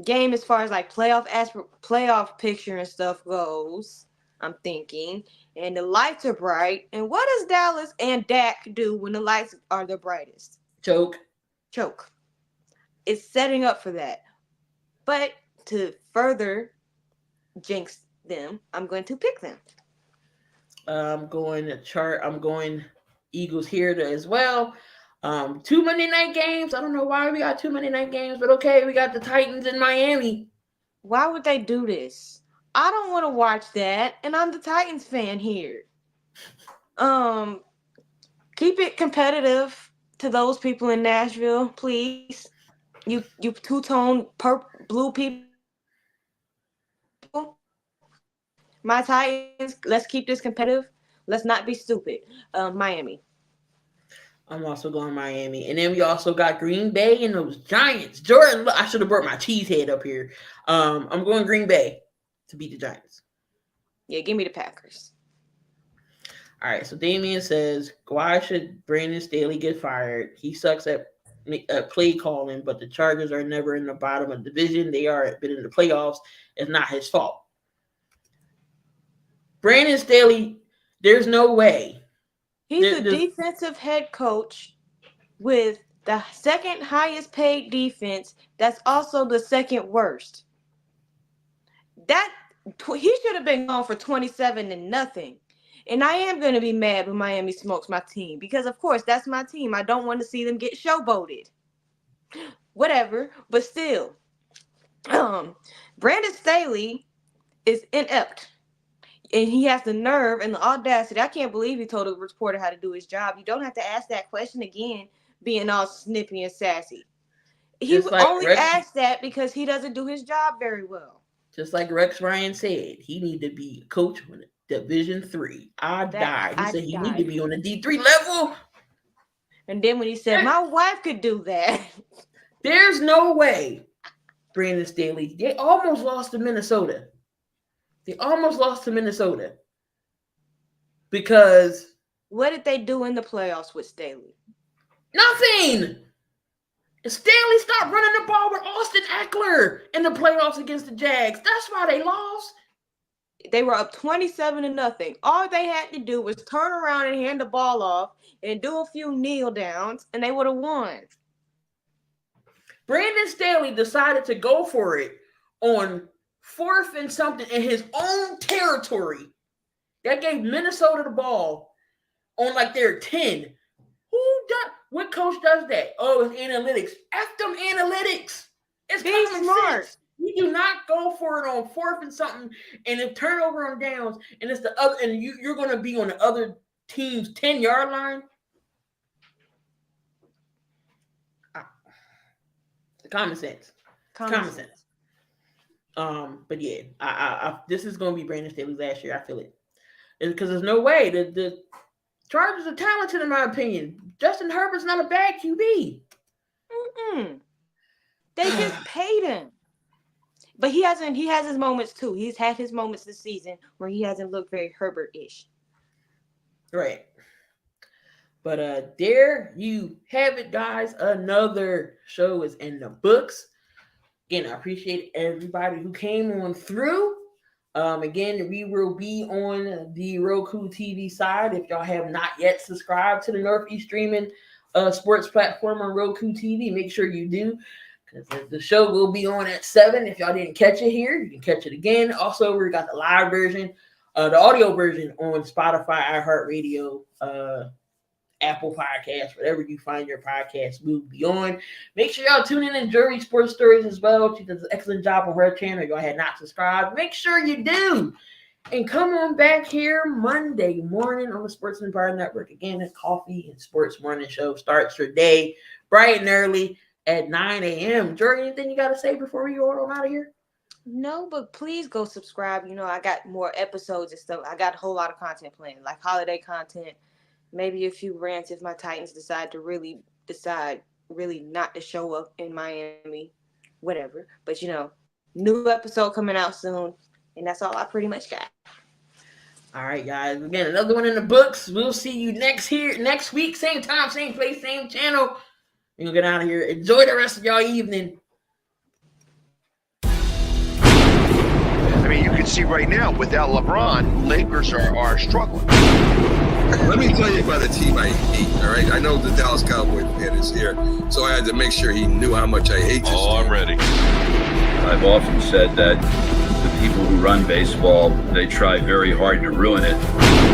game as far as like playoff picture and stuff goes. I'm thinking, and the lights are bright. And what does Dallas and Dak do when the lights are the brightest? Choke. It's setting up for that. But to further jinx them, I'm going to pick them. I'm going Eagles here as well. 2 Monday night games. I don't know why we got 2 Monday night games, but okay, we got the Titans in Miami. Why would they do this? I don't want to watch that, and I'm the Titans fan here. Keep it competitive to those people in Nashville, please. You two-tone blue people. My Titans, let's keep this competitive. Let's not be stupid. Miami. I'm also going Miami. And then we also got Green Bay and those Giants. Jordan, I should have brought my cheese head up here. I'm going Green Bay to beat the Giants. Yeah, give me the Packers. All right, so Damian says, why should Brandon Staley get fired? He sucks at play calling, but the Chargers are never in the bottom of the division. They are been in the playoffs. It's not his fault. Brandon Staley, there's no way. He's a defensive head coach with the second highest paid defense. That's also the second worst. He should have been gone for 27-0. And I am going to be mad when Miami smokes my team because, of course, that's my team. I don't want to see them get showboated. Whatever, but still, Brandon Staley is inept. And he has the nerve and the audacity. I can't believe he told a reporter how to do his job. You don't have to ask that question again, being all snippy and sassy. He only asked that because he doesn't do his job very well. Just like Rex Ryan said, he need to be a coach on Division 3. I died. He said he need to be on the D3 level. And then when he said, my wife could do that. There's no way, Brandon Staley. They almost lost to Minnesota. Because what did they do in the playoffs with Staley? Nothing. Staley stopped running the ball with Austin Eckler in the playoffs against the Jags. That's why they lost. They were up 27-0. All they had to do was turn around and hand the ball off and do a few kneel downs, and they would have won. Brandon Staley decided to go for it on 4th and something in his own territory. That gave Minnesota the ball on like their 10. What coach does that? Oh, it's analytics. F them analytics. It's being smart. Sense. You do not go for it on 4th and something, and if turnover on downs, and it's the other, and you're going to be on the other team's 10-yard line. Common sense. But yeah, I this is going to be Brandon Staley's last year. I feel it, because there's no way the Chargers are talented in my opinion. Justin Herbert's not a bad QB. They just paid him. But he has his moments too. He's had his moments this season where he hasn't looked very Herbert-ish. Right. But there you have it, guys. Another show is in the books. Again, I appreciate everybody who came on through. Again, we will be on the Roku TV side. If y'all have not yet subscribed to the Northeast Streaming sports platform on Roku TV, make sure you do. The show will be on at 7. If y'all didn't catch it here, you can catch it again. Also, we got the live version, the audio version on Spotify, iHeartRadio, Apple Podcasts, whatever you find your podcast will be on. Make sure y'all tune in to Jury Sports Stories as well. She does an excellent job on her channel. If y'all had not subscribed, make sure you do. And come on back here Monday morning on the Sports Empire Network. Again, the Coffee and Sports Morning Show starts your day bright and early at 9 a.m. Jordy, anything you got to say before we go on out of here? No, but please go subscribe. You know, I got more episodes and stuff. I got a whole lot of content planned, like holiday content, maybe a few rants if my Titans decide really not to show up in Miami, whatever. But, you know, new episode coming out soon, and that's all I pretty much got. All right, guys. Again, another one in the books. We'll see you next week. Same time, same place, same channel. We're going to get out of here. Enjoy the rest of y'all evening. I mean, mean, you can see right now, without LeBron, Lakers are struggling. Let me tell you about a team I hate, all right? I know the Dallas Cowboys fan is here, so I had to make sure he knew how much I hate this team. I'm ready. I've often said that the people who run baseball, they try very hard to ruin it.